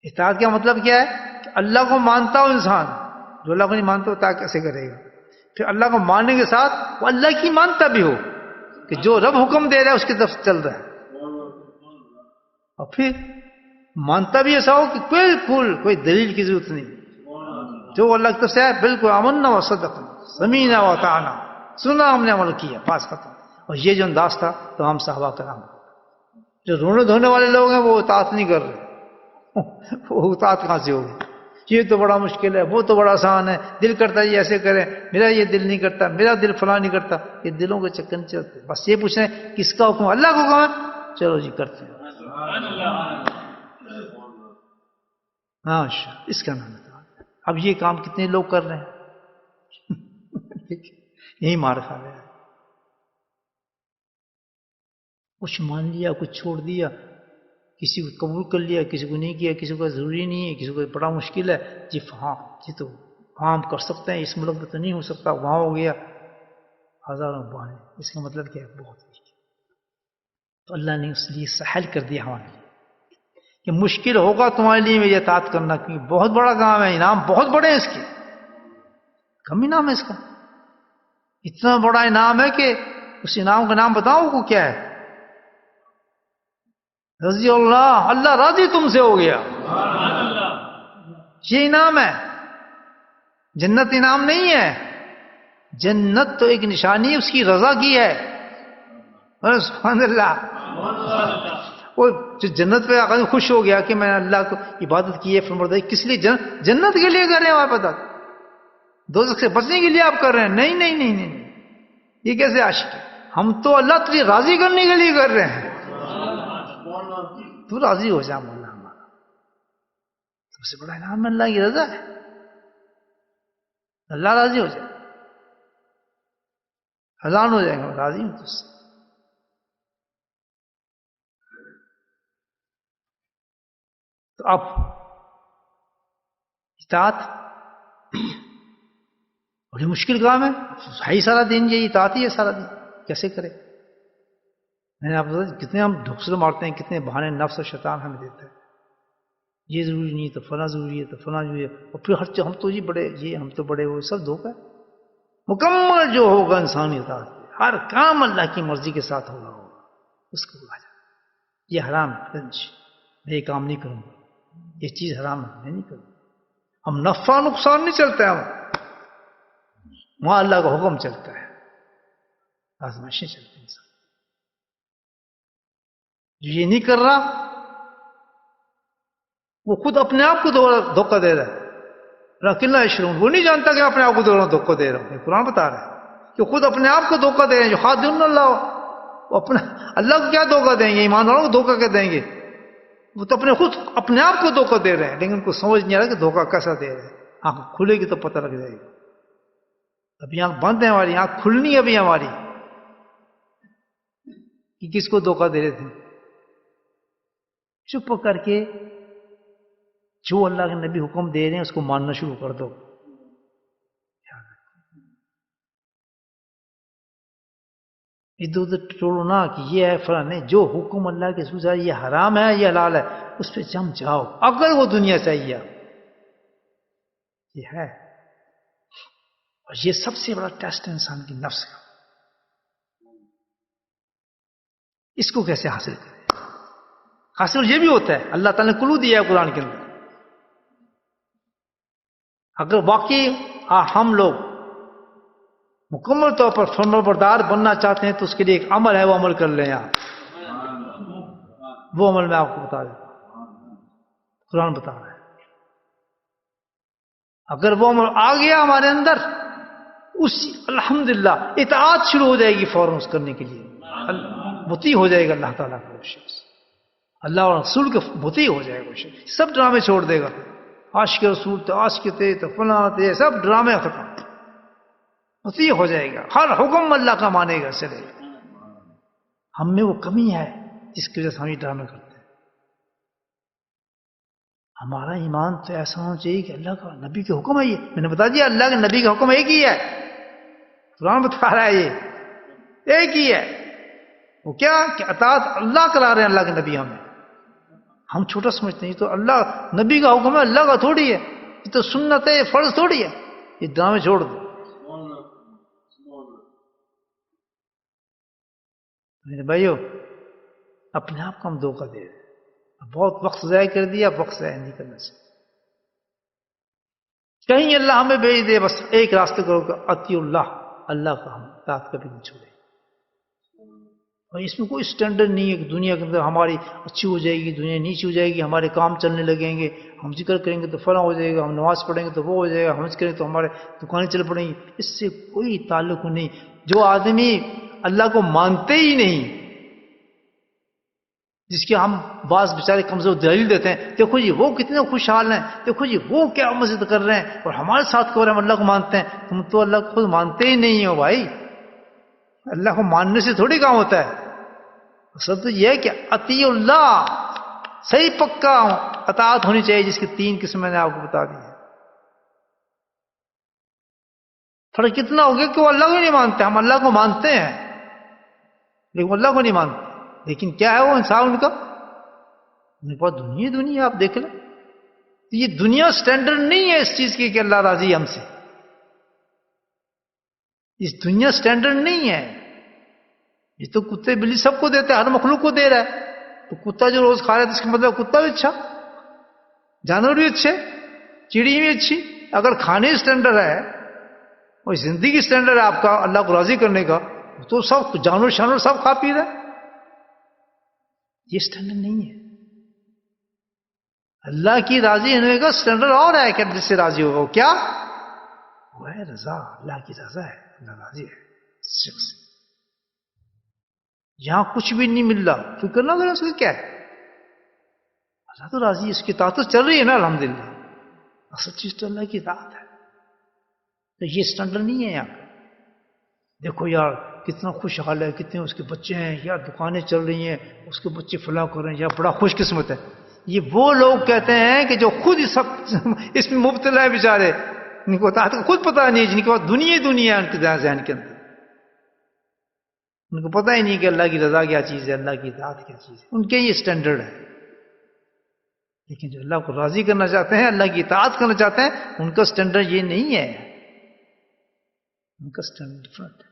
اطاعت کا مطلب کیا ہے؟ کہ اللہ کو مانتا ہو انسان، جو اللہ کو نہیں مانتا ہوتا کیسے کرے گا؟ پھر اللہ کو ماننے کے ساتھ وہ اللہ کی مانتا بھی ہو کہ جو رب حکم دے رہا ہے اس کی طرف چل رہا ہے، اور پھر مانتا بھی ایسا ہو کہ کوئی دلیل کی ضرورت نہیں، جو اللہ کی طرف سے ہے بالکل آمنا و صدقنا سمینا و اطعنا، سنا ہم نے عمل کیا، بس ختم۔ اور یہ جو انداز تھا تمام صحابہ کرام، جو رونے دھونے والے لوگ ہیں وہ اطاعت نہیں کر رہے، وہ اطاعت کہاں سے ہوگی؟ یہ تو بڑا مشکل ہے، وہ تو بڑا آسان ہے، دل کرتا ہے یہ ایسے کریں، میرا یہ دل نہیں کرتا، میرا دل فلاں نہیں کرتا، یہ دلوں کے چکر نہیں چلتے، بس یہ پوچھ رہے ہیں کس کا حکم؟ اللہ کا حکم ہے، چلو جی کرتے ہیں، ہاں اس کا نام ہے۔ اب یہ کام کتنے لوگ کر رہے ہیں؟ یہی مار کھا رہے ہیں، کچھ مان لیا کچھ چھوڑ دیا، کسی کو قبول کر لیا کسی کو نہیں کیا، کسی کو ضروری نہیں ہے، کسی کو بڑا مشکل ہے، جی ہاں جی تو ہاں ہم کر سکتے ہیں، اس ملک میں تو نہیں ہو سکتا، وہاں ہو گیا، ہزاروں بہانے۔ اس کا مطلب کیا ہے؟ بہت تو اللہ نے اس لیے سہل کر دیا ہمارے لیے کہ مشکل ہوگا تمہارے لیے میری اطاعت کرنا، کیونکہ بہت بڑا کام ہے، انعام بہت بڑے ہیں اس کے، کم انعام ہے اس کا، اتنا بڑا انعام ہے کہ اس انعام کا نام بتاؤ کو کیا ہے؟ رضی اللہ، اللہ راضی تم سے ہو گیا، یہ انعام ہے، جنت انعام نہیں ہے، جنت تو ایک نشانی اس کی رضا کی ہے، سبحان اللہ۔ وہ جو جنت پہ آقا خوش ہو گیا کہ میں نے اللہ کو عبادت کی ہے، فرمایا کس لیے؟ جنت کے لیے کر رہے ہیں آپ، بتا دوزخ سے بچنے کے لیے آپ کر رہے ہیں؟ نہیں نہیں نہیں نہیں، یہ کیسے عاشق ہے؟ ہم تو اللہ تجھے راضی کرنے کے لیے کر رہے ہیں، تو راضی ہو جا مولا ہمارا، سب سے بڑا انعام اللہ کی رضا ہے، اللہ راضی ہو جائے، حیران ہو جائیں گے، راضی ہوں تجھ سے۔ تو اب اطاعت بڑی مشکل کام ہے، ہی سارا دن یہ اطاعت ہی ہے سارا دن، کیسے کرے؟ میں نے آپ کو کتنے ہم ڈھکسل مارتے ہیں، کتنے بہانے نفس و شیطان ہمیں دیتا ہے، یہ ضروری نہیں تو فلاں ضروری ہے، تو فلاں ضروری ہے، اور پھر ہر ہم تو یہ بڑے، یہ ہم تو بڑے ہوئے، سب دھوکہ ہے۔ مکمل جو ہوگا انسانی اطاعت، ہر کام اللہ کی مرضی کے ساتھ ہوگا اس کو بلا جائے، یہ حرام ہے، میں یہ کام نہیں کروں گا، یہ چیز حرام ہے، میں نہیں کروں گا۔ ہم نفع نقصان نہیں چلتا ہے، وہاں اللہ کا حکم چلتا ہے، آزمائشیں چلتی ہیں انسان، جو یہ نہیں کر رہا وہ خود اپنے آپ کو دھوکہ دے رہا ہے، لیکن یشعرون، وہ نہیں جانتا کہ اپنے آپ کو دھوکہ دے رہا ہوں، قرآن بتا رہا ہے کہ خود اپنے آپ کو دھوکہ دے رہے ہیں، جو خادعون اللہ، وہ اپنا اللہ کو کیا دھوکہ دیں گے؟ ایمان والوں کو دھوکہ کیا دیں گے؟ وہ تو خود اپنے آپ کو دھوکہ دے رہے ہیں، لیکن ان کو سمجھ نہیں آ رہا کہ دھوکہ کیسا دے رہے ہیں۔ آنکھ کھلے گی تو پتہ لگ جائے گا، ابھی آنکھ بند ہے ہماری، آنکھ کھلنی ہے ابھی ہماری کہ کس کو دھوکہ دے رہے تھے۔ چپ کر کے جو اللہ کے نبی حکم دے رہے ہیں اس کو ماننا شروع کر دو، ادھر ادھر ٹوڑو نہ کہ یہ ہے فلاں، نہیں، جو حکم اللہ کے رسول ہے، یہ حرام ہے یہ حلال ہے، اس پہ جم جاؤ، اگر وہ دنیا چاہیے، یہ ہے۔ اور یہ سب سے بڑا ٹیسٹ ہے انسان کی نفس کا، اس کو کیسے حاصل کرے؟ حاصل یہ بھی ہوتا ہے، اللہ تعالیٰ نے کلو دیا ہے قرآن کے اندر، اگر واقعی ہم لوگ مکمل طور پر فرمانبردار بننا چاہتے ہیں تو اس کے لیے ایک عمل ہے، وہ عمل کر لیں آپ، وہ عمل میں آپ کو بتا دیتا ہوں، قرآن بتا رہا ہے، اگر وہ عمل آ گیا ہمارے اندر، اس الحمدللہ اطاعت شروع ہو جائے گی فوراً اس کرنے کے لیے، مطیع ہو جائے گا اللہ تعالیٰ کا وہ شخص، اللہ اور رسول کے مطیع ہو جائے گا وہ شخص، سب ڈرامے چھوڑ دے گا، عاشق رسول تو عاشق تھے تو فلاں تھے، سب ڈرامے ختم، مطیع ہو جائے گا، ہر حکم اللہ کا مانے گا، چلے گا۔ ہم میں وہ کمی ہے جس کی وجہ سے ہم یہ ڈرامے کرتے ہیں۔ ہمارا ایمان تو ایسا ہونا چاہیے کہ اللہ کا نبی کے حکم ہے، یہ میں نے بتا دیا، اللہ کے نبی کا حکم ایک ہی ہے، قرآن بتا رہا ہے یہ ایک ہی ہے، وہ کیا کہ اطاعت اللہ کرا رہے ہیں، اللہ کے نبی ہمیں، ہم چھوٹا سمجھتے ہیں تو اللہ نبی کا حکم ہے، اللہ کا تھوڑی ہے، یہ تو سنت ہے، یہ فرض تھوڑی ہے، یہ ڈرامے چھوڑ دو. میرے بھائیو، اپنے آپ کو ہم دھوکہ دے رہے ہیں، بہت وقت ضائع کر دیا، وقت ضائع نہیں کرنا چاہیے. کہیں اللہ ہمیں بھیج دے، بس ایک راستے کرو کہ اطیع اللہ، اللہ کا ہم اطاعت کبھی نہیں چھوڑے. اور اس میں کوئی سٹینڈرڈ نہیں ہے کہ دنیا کے اندر ہماری اچھی ہو جائے گی، دنیا نیچی ہو جائے گی، ہمارے کام چلنے لگیں گے، ہم ذکر کریں گے تو فلاں ہو جائے گا، ہم نماز پڑھیں گے تو وہ ہو جائے گا، ہم حج کریں گے تو ہمارے دکانیں چل پڑیں گی. اس سے کوئی تعلق نہیں. جو آدمی اللہ کو مانتے ہی نہیں، جس کے ہم بعض بیچارے کمزور دلیل دیتے ہیں، دیکھو جی وہ کتنے خوشحال ہیں، دیکھو جی وہ کیا مسجد کر رہے ہیں، اور ہمارے ساتھ کو ہم اللہ کو مانتے ہیں. تم تو اللہ کو خود مانتے ہی نہیں ہو بھائی. اللہ کو ماننے سے تھوڑی کام ہوتا ہے. اصل تو یہ ہے کہ اطیع اللہ، صحیح پکا اطاعت ہونی چاہیے، جس کی 3 قسم میں نے آپ کو بتا دی ہے. فرق کتنا ہو گیا کہ وہ اللہ کو نہیں مانتے، ہم اللہ کو مانتے ہیں لیکن اللہ کو نہیں مانتے. لیکن کیا ہے وہ انصاف ان کا؟ ان کے پاس دنیا آپ دیکھ لیں. یہ دنیا سٹینڈرڈ نہیں ہے اس چیز کی کہ اللہ راضی ہے ہم سے. اس دنیا سٹینڈرڈ نہیں ہے. یہ تو کتے بلی سب کو دیتے، ہر مخلوق کو دے رہا ہے. تو کتا جو روز کھا رہا ہے اس کا مطلب کتا بھی اچھا، جانور بھی اچھے، چڑی بھی اچھی. اگر کھانے سٹینڈرڈ ہے اور زندگی سٹینڈرڈ ہے آپ کا اللہ کو راضی کرنے کا، تو سب جانور شانور سب کھا پی رہے. یہ سٹینڈرڈ نہیں ہے. اللہ کی راضی ہونے کا سٹینڈرڈ اور ہے کہ جس سے راضی ہوگا وہ کیا؟ وہ ہے رضا. اللہ کی رضا ہے، اللہ راضی ہے اس شخص سے. یہاں کچھ بھی نہیں مل رہا، فکر نہ کریں اس کا کیا ہے، اللہ تو راضی ہے، اس کی اطاعت تو چل رہی ہے نا الحمدللہ. اصل چیز تو اللہ کی اطاعت ہے. تو یہ سٹینڈرڈ نہیں ہے یہاں کا. دیکھو یار کتنا خوشحال ہے، کتنے اس کے بچے ہیں، یار دکانیں چل رہی ہیں، اس کے بچے فلاں کر رہے ہیں، یار بڑا خوش قسمت ہے. یہ وہ لوگ کہتے ہیں کہ جو خود اس میں مبتلا ہے بیچارے، ان کو اطاعت کا خود پتہ نہیں ہے، جن کے پاس دنیا ہی دنیا ہے ان کے ذہن کے اندر. ان کو پتہ ہی نہیں کہ اللہ کی رضا کیا چیز ہے، اللہ کی اطاعت کیا چیز ہے. ان کے یہ سٹینڈرڈ ہے. لیکن جو اللہ کو راضی کرنا چاہتے ہیں، اللہ کی اطاعت کرنا چاہتے ہیں، ان کا سٹینڈرڈ یہ نہیں ہے. ان کا سٹینڈرڈ ڈفرنٹ ہے.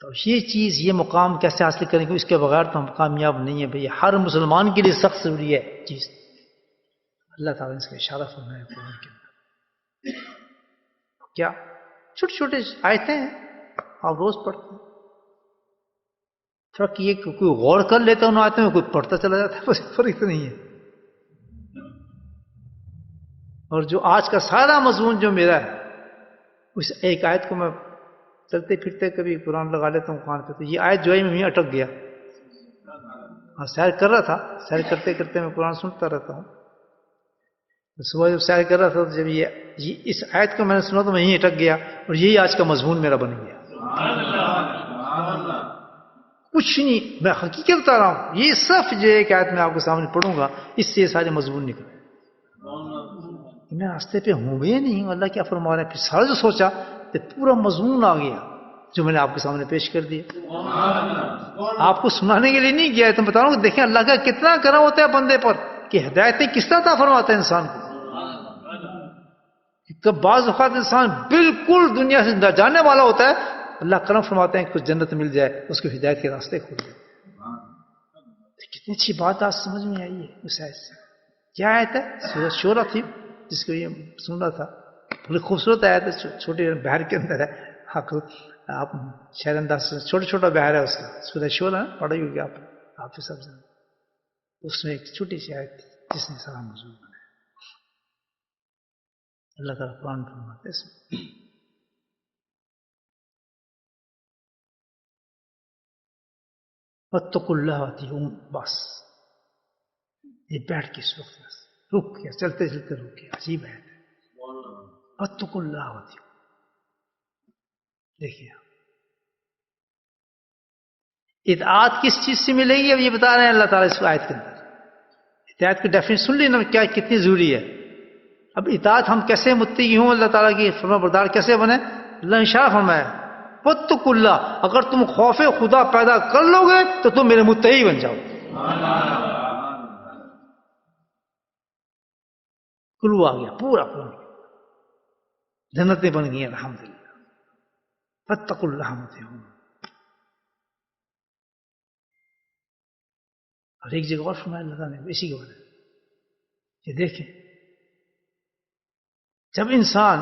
تو یہ چیز، یہ مقام کیسے حاصل کریں گے؟ اس کے بغیر تو ہم کامیاب نہیں ہیں بھئی. ہر مسلمان کے لیے سخت ضروری ہے چیز. اللہ تعالیٰ نے اس کا اشارہ فرمایا قرآن کے اندر. کیا چھوٹے چھوٹے آیتیں ہیں، آپ روز پڑھتے ہیں. فرق یہ کہ کوئی غور کر لیتا ان آیتوں میں، کوئی پڑھتا چلا جاتا ہے، بس فرق تو نہیں ہے. اور جو آج کا سارا مضمون جو میرا ہے، اس ایک آیت کو میں چلتے پھرتے کبھی قرآن لگا لیتا ہوں کان پہ، تو یہ آیت جو ہے میں اٹک گیا. ہاں سیر کر رہا تھا، سیر کرتے کرتے میں قرآن سنتا رہتا ہوں. صبح جب سیر کر رہا تھا تو جب یہ اس آیت کو میں نے سنا تو میں یہیں اٹک گیا، اور یہی آج کا مضمون میرا بن گیا. کچھ نہیں، میں حقیقت بتا رہا ہوں. یہ صرف جو ایک آیت میں آپ کے سامنے پڑھوں گا، اس سے یہ سارے مضمون نکلے. میں راستے پہ ہوں بھی نہیں، اللہ کیا فرما رہے ہیں. پھر سارا جو سوچا تو پورا مضمون آ گیا جو میں نے آپ کے سامنے پیش کر دیا. آپ کو سنانے کے لیے نہیں کیا ہے، تو بتا رہا ہوں کہ دیکھیں اللہ کا کتنا کرم ہوتا ہے بندے پر، کہ ہدایتیں کس طرح عطا فرماتا ہے انسان کو. کہ بعض اوقات انسان بالکل دنیا سے جانے والا ہوتا ہے، اللہ کرم فرماتے ہیں کہ کچھ جنت مل جائے، اس کو ہدایت کے راستے کھول دیں. کتنی اچھی بات آج سمجھ میں آئی ہے اس آیت سے. کیا آیت ہے؟ سورۃ شورى تھی جس کو یہ سن رہا تھا. بڑی خوبصورت آیت ہے، چھوٹے بحر کے اندر ہے. آپ شہر انداز سے چھوٹا چھوٹا بحر ہے اس کا. سورۃ شورى پڑھی ہوگی آپ سب سے. اس میں ایک چھوٹی سی آیت تھی جس نے سارا موضوع بنایا. اللہ تعالیٰ قرآن فرماتے ہیں اس میں وَاتَّقُوا اللَّهَ وَأَطِيعُونِ. بس یہ بیٹھ کے اس وقت رک گیا، چلتے چلتے رک گیا. عجیب ہے. وَاتَّقُوا اللَّهَ وَأَطِيعُونِ. دیکھیے اطاعت کس چیز سے ملے گی، اب یہ بتا رہے ہیں اللہ تعالیٰ اس آیت کے اندر. اطاعت کی ڈیفینیشن سن لینا کیا کتنی ضروری ہے. اب اطاعت ہم کیسے متقی ہوں، اللہ تعالیٰ کی فرما بردار کیسے بنے. اللہ نے اشارہ فرمایا وَاتَّقُوا اللَّهَ. اگر تم خوف خدا پیدا کر لو گے تو تم میرے متقی بن جاؤ. کلو آ گیا پورا پورا، جنتیں بن گئی الحمدللہ. فاتقوا اللہ واتقون. اور ایک جگہ اور فرمایا اللہ تعالیٰ نے اسی کے بارے میں کہ دیکھیں جب انسان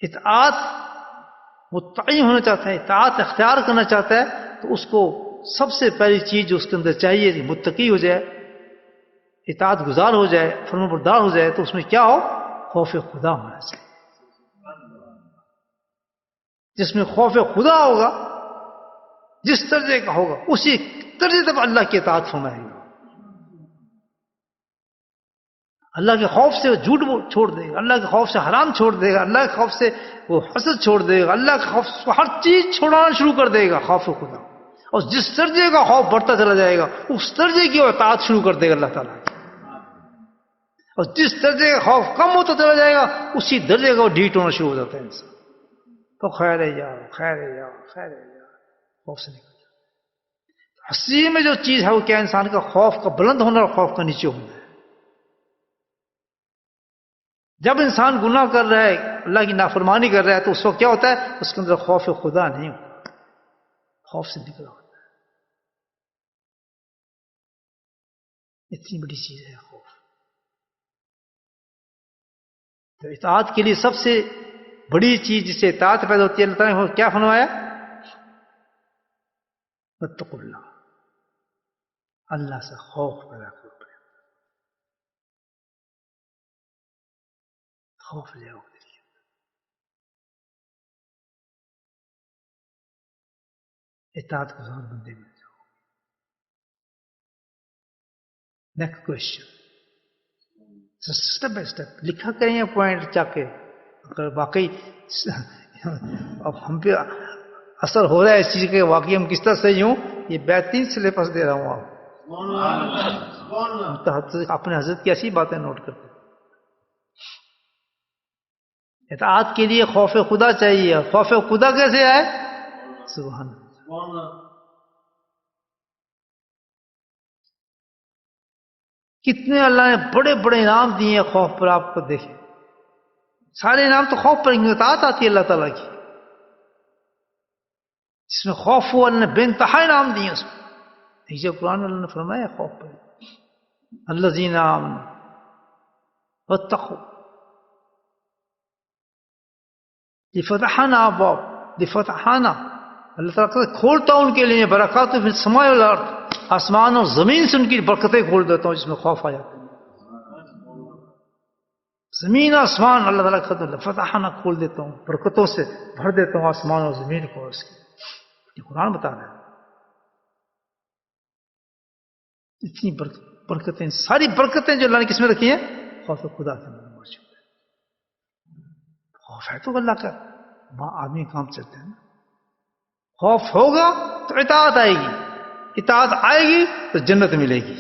اطاعت مطیع ہونا چاہتا ہے، اطاعت اختیار کرنا چاہتا ہے، تو اس کو سب سے پہلی چیز جو اس کے اندر چاہیے کہ متقی ہو جائے، اطاعت گزار ہو جائے، فرمان بردار ہو جائے. تو اس میں کیا ہو؟ خوف خدا ہونا چاہیے. جس میں خوف خدا ہوگا، جس درجے کا ہوگا، اسی درجے تک اللہ کی اطاعت فرمائے گا. اللہ کے خوف سے وہ جھوٹ چھوڑ دے گا، اللہ کے خوف سے حرام چھوڑ دے گا، اللہ کے خوف سے وہ حسد چھوڑ دے گا، اللہ کے خوف سے ہر چیز چھوڑانا شروع کر دے گا. خوف خدا. اور جس درجے کا خوف بڑھتا چلا جائے گا، اس درجے کی اطاعت شروع کر دے گا اللہ تعالیٰ. اور جس درجے کا خوف کم ہوتا چلا جائے گا، اسی درجے کا وہ ڈھیٹ ہونا شروع ہو جاتا ہے انسان. تو خیر ہے جاؤ، خیر ہے جاؤ، خیر ہے جاؤ، خوف سے نکل جاؤ. اصلی میں جو چیز ہے وہ کیا؟ انسان کا خوف کا بلند ہونا اور خوف کا نیچے ہونا ہے. جب انسان گناہ کر رہا ہے، اللہ کی نافرمانی کر رہا ہے، تو اس وقت کیا ہوتا ہے؟ اس کے اندر خوف خدا نہیں ہوتا، خوف سے نکلا ہوتا ہے. اتنی بڑی چیز ہے خوف. تو اطاعت کے لیے سب سے بڑی چیز جس سے اطاعت پیدا ہوتی ہے، اللہ تعالیٰ نے کیا فرمایا؟ واتقوا اللہ. اللہ سے خوف پیدا کرو. خوف لے آؤ. اطاعت گزار بندے میں جاؤ. Next question, step by step لکھا کریں یہ پوائنٹ جا کے. اگر واقعی اب ہم پہ اثر ہو رہا ہے اس چیز کے، واقعی ہم کس طرح صحیح ہوں، یہ بہترین سلیبس دے رہا ہوں آپ. اپنے حضرت کی ایسی باتیں نوٹ کرتے. اطاعت کے لیے خوف خدا چاہیے. خوف خدا کیسے آئے؟ سبحان اللہ. کتنے اللہ نے بڑے بڑے انعام دیے ہیں خوف پر. آپ کو دیکھیں سارے انعام تو خوف پر اطاعت آتی ہے اللہ تعالیٰ کی. جس میں خوف ہوا اللہ نے بے انتہا انعام دیے اس میں. دیکھیے قرآن اللہ نے فرمایا خوف پر الذین آمنوا واتقوا لفتحنا ابواب لفتحنا. اللہ تعالیٰ کھولتا ہوں ان کے لیے برکات فی السماء والارض، آسمان اور زمین سے ان کی برکتیں کھول دیتا ہوں جس میں خوف آ جاتا ہے. زمین آسمان اللہ تعالیٰ کا فتحنا کھول دیتا ہوں، برکتوں سے بھر دیتا ہوں آسمان اور زمین کو. اس کی یہ قرآن بتا رہا ہے. اتنی برکتیں، ساری برکتیں جو اللہ نے کس میں رکھی ہیں؟ خوف خدا کے اندر موجود ہے. خوف ہے تو اللہ کا آدمی کام چلتے ہیں. خوف ہوگا تو اطاعت آئے گی، اطاعت آئے گی تو جنت ملے گی.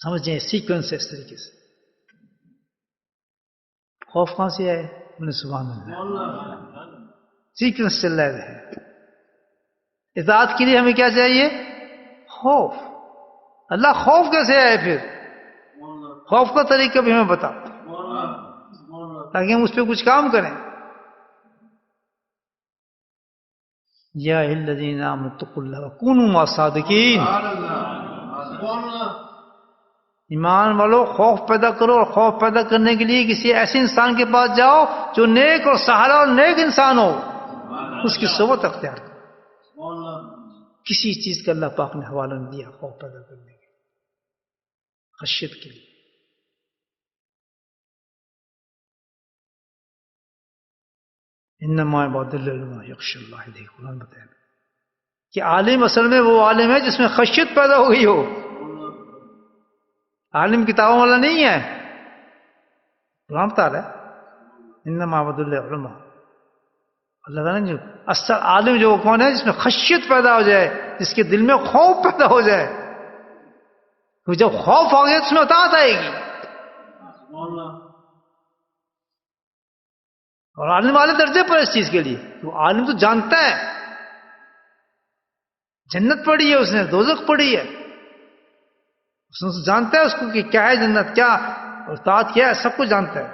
سمجھیں سیکوینس ہے اس طریقے سے. خوف کہاں سے آئے؟ سبحان اللہ. سیکوینس چل رہا ہے. اطاعت کے لیے ہمیں کیا چاہیے؟ خوف. اللہ خوف کیسے آئے پھر؟ خوف کا طریقہ بھی ہمیں بتا تاکہ ہم اس پہ کچھ کام کریں. یا الذین آمنوا اتقوا اللہ وکونوا مع الصادقین. ایمان والو خوف پیدا کرو، اور خوف پیدا کرنے کے لیے کسی ایسے انسان کے پاس جاؤ جو نیک اور سہارا اور نیک انسان ہو، اس کی صحبت اختیار کرو. کسی چیز کا اللہ پاک نے حوالہ نہیں دیا خوف پیدا کرنے کے لیے، خشیت کے لیے. انما عباد اللہ یخشى اللہ. دیکھ قرآن بتایا کہ عالم اصل میں وہ عالم ہے جس میں خشیت پیدا ہو گئی ہو. عالم کتابوں والا نہیں ہے. قرآن بتا رہا ہے انما عباد اللہ علماء. اللہ تعالیٰ نے جو اصل عالم جو کون ہے؟ جس میں خشیت پیدا ہو جائے، جس کے دل میں خوف پیدا ہو جائے. جب خوف آ گیا تو اس میں اطاعت آئے گی. اور عالم والے درجے پر اس چیز کے لیے وہ عالم تو جانتا ہے جنت پڑھی ہے، اس نے دوزخ پڑھی ہے. اس جانتا ہے اس کو کہ کیا ہے جنت، کیا اطاعت کیا ہے، سب کچھ جانتا ہے.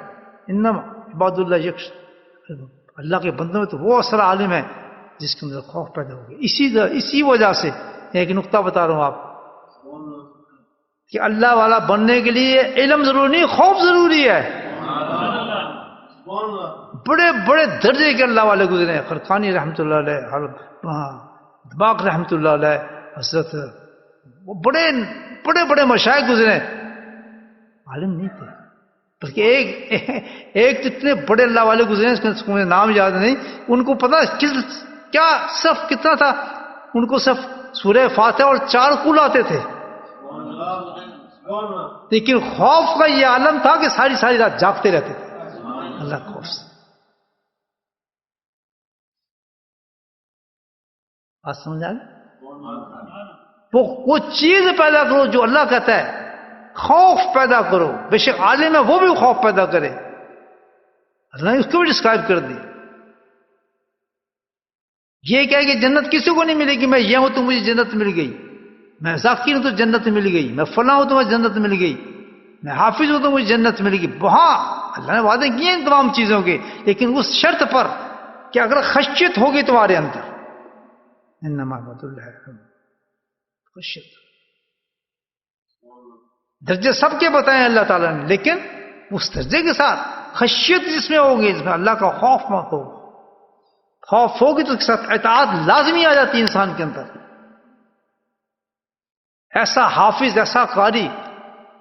انما عباد اللہ یکش، اللہ کے بندوں میں تو وہ اصل عالم ہے جس کے اندر خوف پیدا ہو گیا. اسی وجہ سے ایک نقطہ بتا رہا ہوں آپ کہ اللہ والا بننے کے لیے علم ضروری نہیں، خوف ضروری ہے. بڑے بڑے درجے کے اللہ والے گزرے ہیں، خرقانی رحمۃ اللہ علیہ، دماغ رحمۃ اللہ علیہ، حضرت وہ بڑے بڑے بڑے مشائخ گزرے، عالم نہیں تھے. بلکہ ایک اتنے بڑے اللہ والے گزرے ہیں، اس کو مجھے نام یاد نہیں، ان کو پتا کیا صرف کتنا تھا، ان کو صرف سورہ فاتحہ اور 4 قل آتے تھے، لیکن خوف کا یہ عالم تھا کہ ساری رات جاگتے رہتے تھے اللہ کے خوف سے. بات سمجھ آ گئی؟ وہ چیز پیدا کرو جو اللہ کہتا ہے، خوف پیدا کرو. بے شک عالم ہے وہ بھی خوف پیدا کرے، اللہ نے اس کو بھی ڈسکرائب کر دی. یہ کہے کہ جنت کسی کو نہیں ملے گی، میں یہ ہوں تو مجھے جنت مل گئی، میں ذاکر ہوں تو جنت مل گئی، میں فلاں ہوں تو مجھے جنت مل گئی، میں حافظ ہوں تو مجھے جنت مل گئی. وہاں اللہ نے وعدے کیے ہیں تمام چیزوں کے، لیکن اس شرط پر کہ اگر خشیت ہوگی تمہارے اندر. انما عباد اللہ خشیت. درجے سب کے بتائے اللہ تعالیٰ نے، لیکن اس درجے کے ساتھ خشیت جس میں ہوگی، جس میں اللہ کا خوف ہو، خوف ہوگی تو اس کے ساتھ اطاعت لازمی آ جاتی ہے انسان کے اندر. ایسا حافظ، ایسا قاری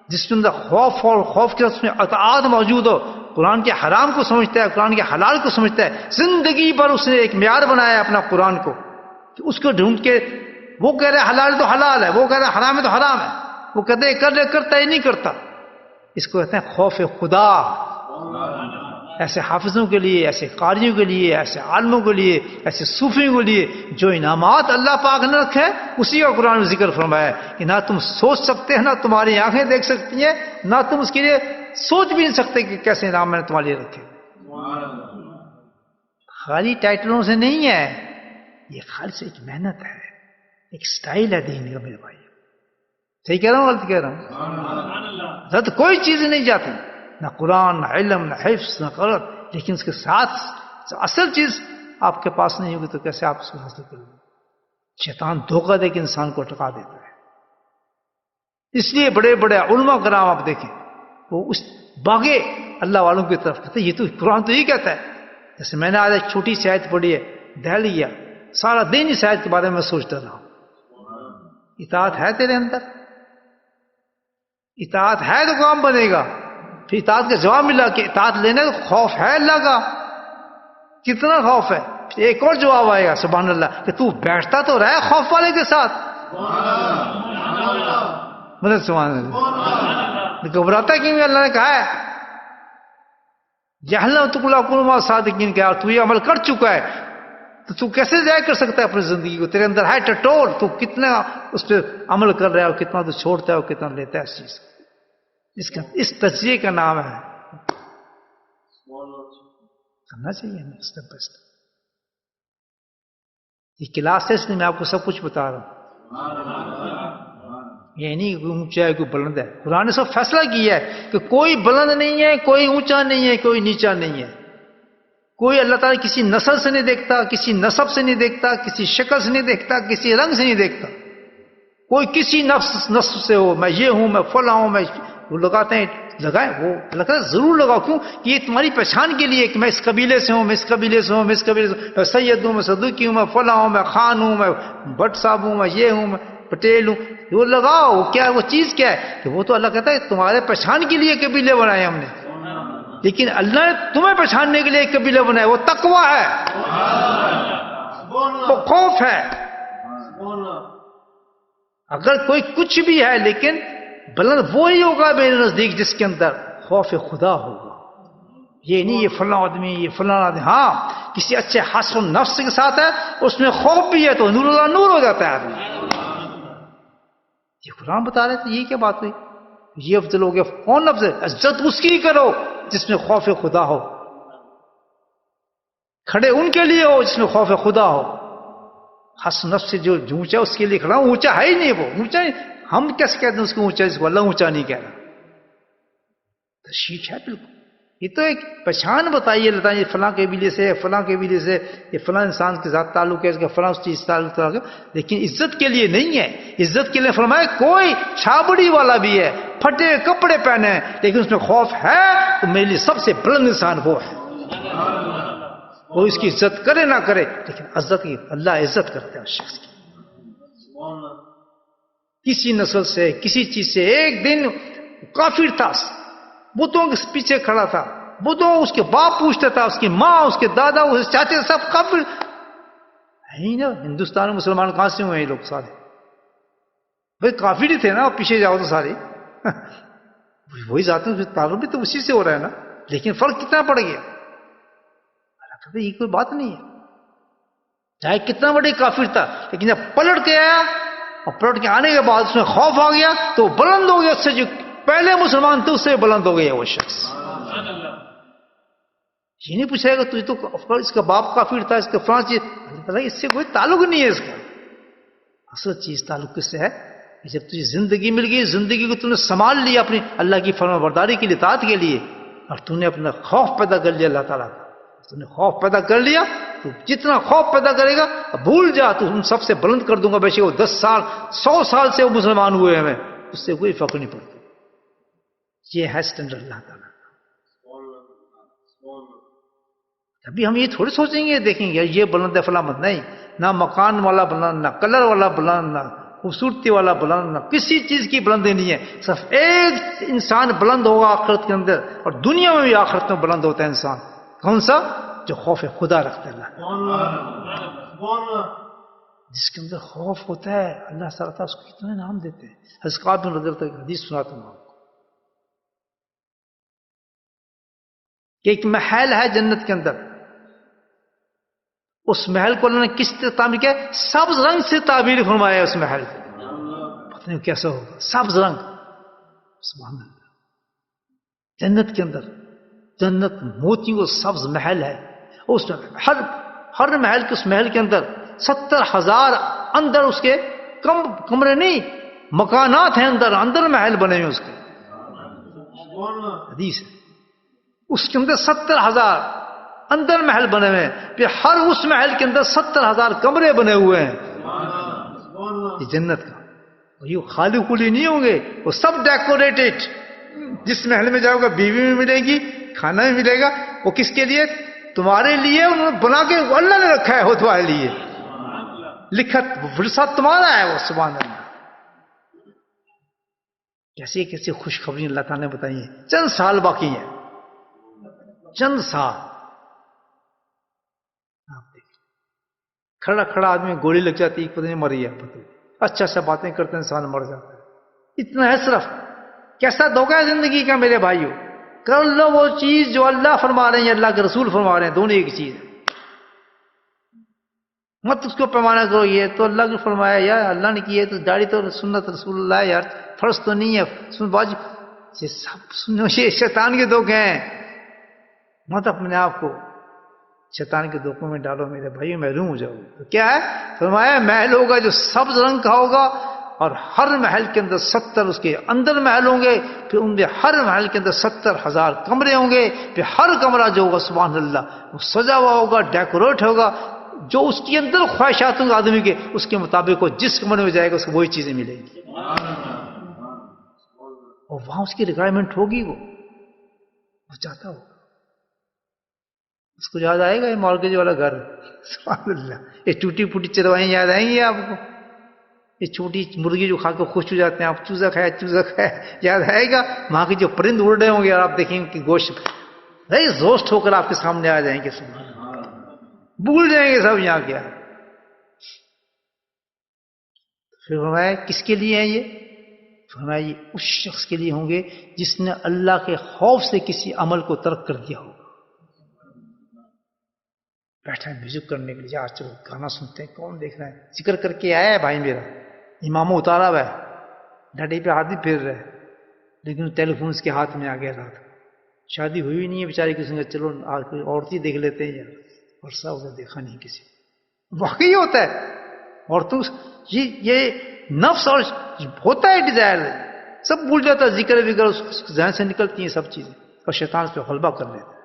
جس کے اندر خوف اور خوف کے اس میں اطاعت موجود ہو، قرآن کے حرام کو سمجھتا ہے، قرآن کے حلال کو سمجھتا ہے، زندگی پر اس نے ایک معیار بنایا ہے اپنا قرآن کو، کہ اس کو ڈھونڈ کے وہ کہہ رہے حلال تو حلال ہے، وہ کہہ رہے حرام ہے تو حرام ہے، وہ کہتے ہیں کر لے، کرتا ہی نہیں کرتا. اس کو کہتے ہیں خوف خدا. ایسے حافظوں کے لیے، ایسے قاریوں کے لیے، ایسے عالموں کے لیے، ایسے صوفیوں کے لیے جو انعامات اللہ پاک نے رکھے ہیں، اسی کا قرآن میں ذکر فرمایا ہے کہ نہ تم سوچ سکتے ہیں، نہ تمہاری آنکھیں دیکھ سکتی ہیں، نہ تم اس کے لیے سوچ بھی نہیں سکتے کہ کیسے انعام میں نے تمہارے لیے رکھے. خالی ٹائٹلوں سے نہیں ہے یہ، خالص ایک محنت ہے، ایک سٹائل ہے دین کا میرے بھائی. صحیح کہہ رہا ہوں غلط کہہ رہا ہوں؟ غلط کوئی چیز نہیں جاتی، نہ قرآن، نہ علم، نہ حفظ، نہ قرآن، لیکن اس کے ساتھ اصل چیز آپ کے پاس نہیں ہوگی تو کیسے آپ اس کو حاصل کریں گے؟ شیطان دھوکہ دے کے انسان کو ٹکا دیتا ہے. اس لیے بڑے بڑے علماء کرام آپ دیکھیں وہ اس باغے اللہ والوں کی طرف کہتے ہیں، یہ تو قرآن تو یہ کہتا ہے. جیسے میں نے آج ایک چھوٹی سی آیت پڑھی ہے، دہل گیا سارا دن اس آیت کے بارے میں سوچتا رہا. اطاعت ہے تیرے اندر؟ اطاعت ہے تو کام بنے گا. پھر اطاعت کا جواب ملا کہ اطاعت لینے کا خوف ہے اللہ کا. کتنا خوف ہے؟ ایک اور جواب آئے گا سبحان اللہ کہ تو بیٹھتا تو رہے خوف والے کے ساتھ. مدد سبحان اللہ. گھبراتا کیوں؟ اللہ نے کہا ہے جہنم تکلا کنما صادقین، کیا تو یہ عمل کر چکا ہے تو تو کیسے ضائع کر سکتا ہے اپنی زندگی کو؟ تیرے اندر ہے ٹٹول، تو کتنا اس پہ عمل کر رہا ہے اور کتنا تو چھوڑتا ہے اور کتنا لیتا ہے اس چیز کو. اس تجزیے کا نام ہے کرنا چاہیے ہمیں اسٹیپ بائی اسٹیپ. یہ کلاس ہے اس لیے میں آپ کو سب کچھ بتا رہا ہوں. یہ نہیں کوئی اونچا ہے کوئی بلند ہے. قرآن نے سب فیصلہ کیا ہے کہ کوئی بلند نہیں ہے، کوئی اونچا نہیں ہے، کوئی نیچا نہیں ہے. کوئی اللہ تعالیٰ کسی نسل سے نہیں دیکھتا، کسی نسب سے نہیں دیکھتا، کسی شکل سے نہیں دیکھتا، کسی رنگ سے نہیں دیکھتا. کوئی کسی نسب سے ہو، میں یہ ہوں، میں فلاں ہوں، میں وہ لگاتے ہیں لگائیں، وہ لگتا ہے ضرور لگاؤ. کیوں کہ یہ تمہاری پہچان کے لیے کہ میں اس قبیلے سے ہوں، میں اس قبیلے سے ہوں، میں اس قبیلے سے ہوں، میں سید ہوں، میں صدوقی ہوں، میں فلاں ہوں، میں خان ہوں، میں بٹ صاحب ہوں، میں یہ ہوں، میں پٹیل ہوں. وہ لگاؤ. کیا وہ چیز کیا ہے کہ وہ تو اللہ کہتا ہے تمہارے پہچان کے لیے قبیلے بنائے ہم نے، لیکن اللہ نے تمہیں پہچاننے کے لیے ایک قبیلے بنائے. وہ تقویٰ ہے، وہ خوف ہے. اگر کوئی کچھ بھی ہے لیکن بلند وہی ہوگا میرے نزدیک جس کے اندر خوف خدا ہوگا. یہ نہیں یہ فلاں آدمی، یہ فلاں آدمی. ہاں کسی اچھے حسن نفس کے ساتھ ہے، اس میں خوف بھی ہے تو نور اللہ نور ہو جاتا ہے آدمی. یہ قرآن بتا رہے تھے، یہ کیا بات ہوئی؟ یہ افضل ہو گیا. کون افضل؟ عزت اس کی کرو جس میں خوف خدا ہو، کھڑے ان کے لیے ہو جس میں خوف خدا ہو. حسن نفس سے جو اونچا اس کے لیے کھڑا ہوں، اونچا ہے ہی نہیں وہ. اونچا ہم کیسے کہتے ہیں اس کو اونچا، اس کو اللہ اونچا نہیں کہہ رہا. تشریف ہے بالکل. یہ تو ایک پہچان بتائیے اللہ تعالیٰ، یہ فلاں قبیلے سے ہے، فلاں قبیلے سے، یہ فلاں انسان کے ساتھ تعلق ہے، اس کا فلاں اس چیز تعلق ہے. لیکن عزت کے لیے نہیں ہے. عزت کے لیے فرمایا کوئی چھابڑی والا بھی ہے، پھٹے کپڑے پہنے ہیں، لیکن اس میں خوف ہے تو میرے لیے سب سے بلند انسان وہ ہے. وہ اس کی عزت کرے نہ کرے، لیکن عزت کی اللہ عزت کرتے ہیں اس شخص کی. کسی نسل سے، کسی چیز سے. ایک دن کافر تھا، بتوں کے پیچھے کھڑا تھا، بتوں اس کے باپ پوچھتا تھا، اس کی ماں، اس کے دادا، اس کے چاچے، سب کافر. ہے نا ہندوستان میں مسلمان کہاں سے ہوئے ہیں یہ لوگ سارے؟ بھائی کافر ہی تھے نا، پیچھے جاؤ تو سارے وہی ذات ہے، تعلق بھی تو اسی سے ہو رہا ہے نا. لیکن فرق کتنا پڑ گیا؟ یہ کوئی بات نہیں ہے. چاہے کتنا بڑے کافر تھا، لیکن جب پلٹ کے آیا اور پلٹ کے آنے کے بعد اس میں خوف آ گیا تو بلند ہو گیا. اس سے جو پہلے مسلمان تھے اس سے بلند ہو گیا وہ شخص. یہ نہیں پوچھے گا تو اس کا باپ کافر تھا، اس کا فلاں چیز، اس سے کوئی تعلق نہیں ہے. اس کا اصل چیز تعلق کس سے ہے؟ جب تجھے زندگی مل گئی، زندگی کو تم نے سنبھال لیا اپنی اللہ کی فرما برداری کے لیے، اطاعت کے لیے، اور تم نے اپنا خوف پیدا کر لیا اللہ تعالیٰ کا. تم نے خوف پیدا کر لیا تو جتنا خوف پیدا کرے گا بھول جا، تو ہم سب سے بلند کر دوں گا. بے شک وہ 10 سال 100 سال سے وہ مسلمان ہوئے ہمیں، اس سے کوئی فرق نہیں پڑتا. یہ ہے اسٹینڈرڈ اللہ تعالیٰ. ابھی ہم یہ تھوڑی سوچیں گے دیکھیں گے یہ بلند ہے فلاں مت، نہیں. نہ مکان والا بلند، نہ کلر والا بلند، نہ خوبصورتی والا بلند، نہ کسی چیز کی بلندی نہیں ہے. صرف ایک انسان بلند ہوگا آخرت کے اندر، اور دنیا میں بھی آخرت میں بلند ہوتا ہے انسان. کون سا؟ جو خوف خدا رکھتا ہے. اللہ جس کے اندر خوف ہوتا ہے اللہ تعالیٰ اس کو کتنے نام دیتے ہیں. حضرت کعب بن رضی اللہ حدیث سناتا ہوں آپ کو کہ ایک محل ہے جنت کے اندر. اس محل کو اللہ نے کس طرح تعبیر کیا؟ سبز رنگ سے تعبیر فرمایا ہے اس محل کو. پتہ نہیں کیسا ہوگا، سبز رنگ. سبحان اللہ. جنت کے اندر، جنت موتیوں کو سبز محل ہے. اس میں ہر محل کے، اس محل کے اندر 70,000 اندر اس کے کمرے نہیں، مکانات ہیں اندر، اندر محل بنے ہوئے اس کے. حدیث ہے اس کے اندر 70,000 اندر محل بنے ہوئے ہیں. پھر ہر اس محل کے اندر 70,000 کمرے بنے ہوئے ہیں. یہ جنت کا. یہ خالی خالی نہیں ہوں گے، وہ سب ڈیکوریٹڈ. جس محل میں جاؤ گا بیوی بھی ملے گی، کھانا بھی ملے گا. وہ کس کے لیے؟ تمہارے لیے انہوں نے بنا کے اللہ نے رکھا ہے، وہ تمہارے لیے لکھا، ورثہ تمہارا ہے وہ. سبحان اللہ. کیسی کیسی خوشخبری اللہ تعالیٰ نے بتائی ہے. چند سال باقی ہیں، چند سال. آپ دیکھیں کھڑا کھڑا آدمی گولی لگ جاتی، پتہ نہیں مر گیا، پتہ نہیں. اچھا اچھا باتیں کرتے انسان مر جاتا ہے. اتنا ہے صرف. کیسا دھوکہ ہے زندگی کا میرے بھائیوں. کر لو وہ چیز جو اللہ فرما رہے ہیں، اللہ کے رسول فرما رہے ہیں، دونوں ایک چیز ہے. مت اس کو پیمانہ کرو یہ تو اللہ نے فرمایا یار، اللہ نے کی ہے تو داڑھی تو سنت رسول اللہ ہے یار، فرض تو نہیں ہے. سن باجی یہ سب سنو، یہ شیطان کے دھوکے ہیں. مت اپنے آپ کو شیطان کے دھوکوں میں ڈالو میرے بھائی، محروم ہو جاؤ. تو کیا ہے فرمایا؟ محل ہوگا جو سبز رنگ کا ہوگا، اور ہر محل کے اندر 70 اس کے اندر محل ہوں گے. پھر ان میں ہر محل کے اندر 70,000 کمرے ہوں گے. پھر ہر کمرہ جو ہوگا سبحان اللہ وہ سجا ہوا ہوگا، ڈیکوریٹ ہوگا. جو اس کے اندر خواہشات ہوں گے آدمی کے، اس کے مطابق وہ جس کمرے میں جائے گا اس کو وہی چیزیں ملیں گی. اور وہاں اس کی ریکوائرمنٹ ہوگی، وہ چاہتا ہو. اس کو یاد آئے گا یہ مارگیج والا گھر. سبحان اللہ. یہ ٹوٹی پھوٹی چروائیں یاد آئیں گی آپ کو؟ یہ چھوٹی مرغی جو کھا کے خوش ہو جاتے ہیں، آپ چوزا کھایا چوزا کھایا، یاد آئے گا؟ وہاں کے جو پرند اڑ رہے ہوں گے اور آپ دیکھیں گے کہ گوشت روسٹ ہو کر آپ کے سامنے آ جائیں گے. سبحان اللہ. بھول جائیں گے سب یہاں کیا. پھر فرمایا کس کے لیے ہیں یہ؟ فرمایا یہ اس شخص کے لیے ہوں گے جس نے اللہ کے خوف سے کسی عمل کو ترک کر دیا ہوگا. بیٹھا ہے میوزک کرنے کے لیے، یار چلو گانا سنتے ہیں، کون دیکھ رہا ہے؟ ذکر کر کے آیا ہے بھائی میرا، اماموں اتارا ہوا ہے، ڈھڈی پہ ہاتھ بھی پھیر رہا ہے، لیکن ٹیلی فون اس کے ہاتھ میں آ گیا رات. شادی ہوئی نہیں ہے بیچاری کسی نے، چلو آج کوئی عورت ہی دیکھ لیتے ہیں یار. ورثہ ادھر دیکھا نہیں کسی. واقعی ہوتا ہے عورتوں یہ نفس اور ہوتا ہے ڈیزائر سب بھول جاتا ہے، ذکر وکر اس ذہن سے نکلتی ہیں سب چیزیں، اور شیطان اس پہ غلبہ کر لیتا ہے.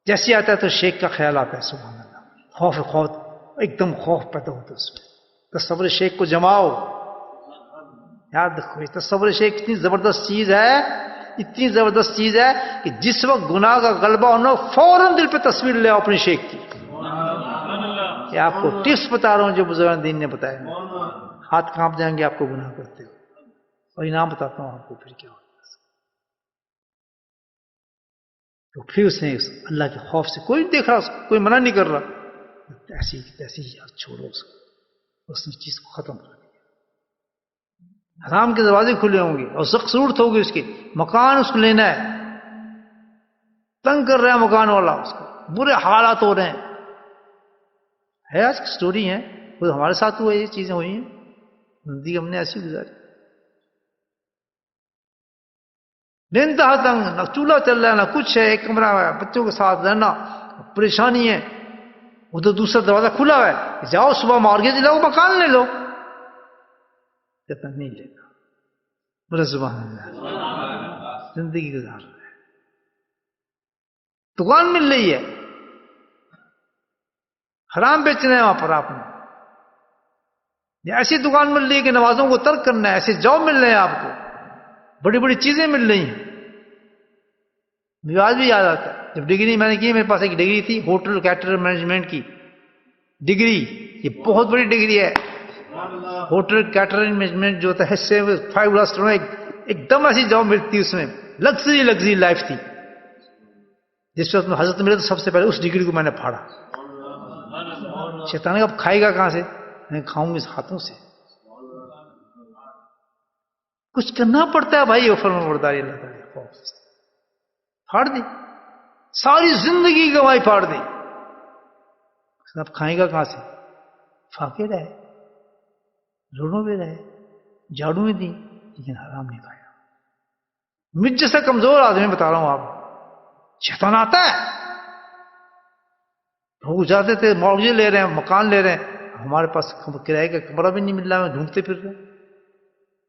جیسے آتا ہے تو شیخ کا خیال آتا ہے، سبحان اللہ، خوف ایک دم خوف پیدا ہوتا ہے اس میں. تصور شیخ کو جماؤ، یاد رکھو یہ تصور شیخ اتنی زبردست چیز ہے، اتنی زبردست چیز ہے کہ جس وقت گناہ کا غلبہ ہونا فوراً دل پہ تصویر لے آؤ اپنے شیخ کی. یہ آپ کو ٹپس بتا رہا ہوں جو بزرگان دین نے بتایا، ہاتھ کانپ جائیں گے آپ کو گناہ کرتے ہو. اور انعام بتاتا ہوں آپ کو پھر کیا ہوتا ہے. تو پھر اس نے اللہ کے خوف سے، کوئی دیکھ رہا، کوئی منع نہیں کر رہا، ایسی یار چھوڑو اس نے چیز کو ختم کر دیا. حرام کے دروازے کھلے ہوں گے اور سخت ضرورت ہوگی اس کی، مکان اس کو لینا ہے، تنگ کر رہا ہے مکان والا، اس کو برے حالات ہو رہے ہیں. ہے آج کی سٹوری ہے، خود ہمارے ساتھ ہوا، یہ چیزیں ہوئی ہیں، زندگی ہم نے ایسی گزاری. بے انتہا تنگ، نہ چولہا چل رہا ہے نہ کچھ ہے، ایک کمرہ ہے، بچوں کے ساتھ رہنا پریشانی ہے، ادھر دوسرا دروازہ کھلا ہوا ہے، جاؤ صبح مارکیٹ جاؤ مکان لے لو. کہتا نہیں لینا، بولے سبحان اللہ، زندگی گزار رہا ہے. دکان مل رہی ہے، حرام بیچنا ہے وہاں پر آپ نے، ایسی دکان مل رہی ہے کہ نمازوں کو ترک کرنا ہے، ایسے جاب مل رہے ہیں آپ کو، بڑی بڑی چیزیں مل رہی ہیں. مجھے آج بھی یاد آتا ہے جب ڈگری میں نے کی، میرے پاس ایک ڈگری تھی ہوٹل کیٹرر مینجمنٹ کی ڈگری، یہ بہت بڑی ڈگری ہے. ہوٹل کیٹرنگ مینجمنٹ جو ہوتا ہے 5 اسٹار، ایک دم ایسی جاب ملتی اس میں، لگژری لائف تھی. جس وقت میں حضرت میرے تو سب سے پہلے اس ڈگری کو میں نے پھاڑا. شیطان اب کھائے گا کہاں سے؟ میں کھاؤں گا اس ہاتھوں سے. کچھ کرنا پڑتا ہے بھائی، وہ فرمان برداری اللہ تعالی خوف سے پھاڑ دی، ساری زندگی گوائی پھاڑ دی. اب کھائے گا کہاں سے؟ فاقے رہے، روڈوں پہ رہے، جھاڑو میں دی، لیکن حرام نہیں کھایا. مجھ جیسا کمزور آدمی بتا رہا ہوں آپ، شیطان آتا ہے. لوگ جاتے تھے معاوضے لے رہے ہیں، مکان لے رہے ہیں، ہمارے پاس کرائے کا کمرہ بھی نہیں مل رہا ہے، ڈھونڈتے پھر رہے ہیں.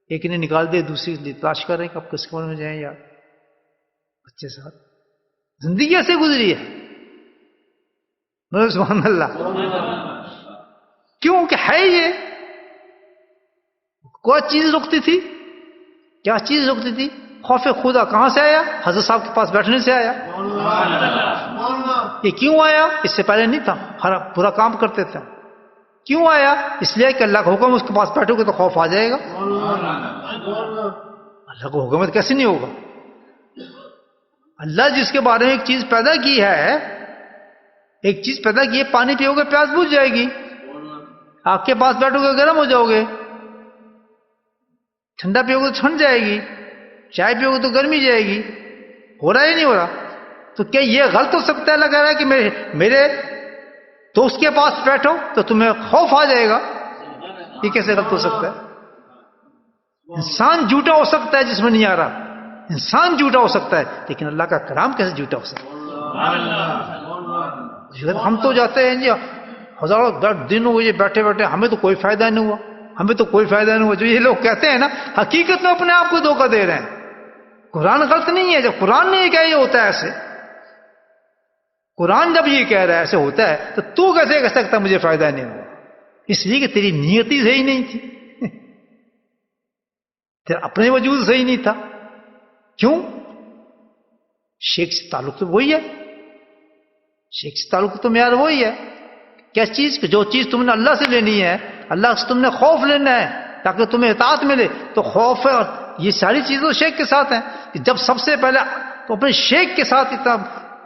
ایک نے نکال دیا، دوسری لیے تلاش کر رہے ہیں کہ اب کس کمرے میں جائیں یار. بچے ساتھ زندگی ایسے گزری ہے، سبحان اللہ. کیوں کہ ہے یہ کوئی چیز رکتی تھی، کیا چیز رکتی تھی؟ خوف خدا. کہاں سے آیا؟ حضرت صاحب کے پاس بیٹھنے سے آیا. یہ کیوں آیا؟ اس سے پہلے نہیں تھا، ہر برا کام کرتے تھے. کیوں آیا؟ اس لیے کہ اللہ کا حکم اس کے پاس بیٹھو گے تو خوف آ جائے گا. اللہ کا حکم کیسے نہیں ہوگا؟ اللہ جس کے بارے میں ایک چیز پیدا کی ہے، ایک چیز پیدا کی ہے، پانی پیو گے پیاس بجھ جائے گی، آپ کے پاس بیٹھو گے گرم ہو جاؤ گے، ٹھنڈا پیو گے تو ٹھنڈ جائے گی، چائے پیو گے تو گرمی جائے گی. ہو رہا ہے نہیں ہو رہا؟ تو کیا یہ غلط ہو سکتا ہے؟ لگا رہا ہے کہ میرے دوست کے پاس بیٹھو تو تمہیں خوف آ جائے گا؟ یہ کیسے غلط ہو سکتا ہے؟ انسان جھوٹا ہو سکتا ہے جس میں نہیں آ رہا، انسان جھوٹا ہو سکتا ہے، لیکن اللہ کا کلام کیسے جھوٹا ہو سکتا ہے؟ ہم تو جاتے ہیں جی ہزاروں دن ہوئے بیٹھے بیٹھے، ہمیں تو کوئی فائدہ نہیں ہوا، ہمیں تو کوئی فائدہ نہیں ہوا. جو یہ لوگ کہتے ہیں نا، حقیقت میں اپنے آپ کو دھوکہ دے رہے ہیں. قرآن غلط نہیں ہے، جب قرآن نے یہ کہا یہ ہوتا ہے ایسے، قرآن جب یہ کہہ رہا ہے ایسے ہوتا ہے، تو کیسے کہہ سکتا مجھے فائدہ نہیں ہوا؟ اس لیے کہ تیری نیت ہی صحیح نہیں تھی، تیرا اپنے وجود صحیح نہیں تھا. کیوں؟ شیخ سے تعلق تو وہی ہے، شیخ سے تعلق تو معیار وہی ہے. کیا چیز؟ کہ جو چیز تم نے اللہ سے لینی ہے، اللہ سے تم نے خوف لینا ہے تاکہ تمہیں اطاعت ملے، تو خوف ہے، اور یہ ساری چیزیں شیخ کے ساتھ ہیں. کہ جب سب سے پہلے تو اپنے شیخ کے ساتھ اتنا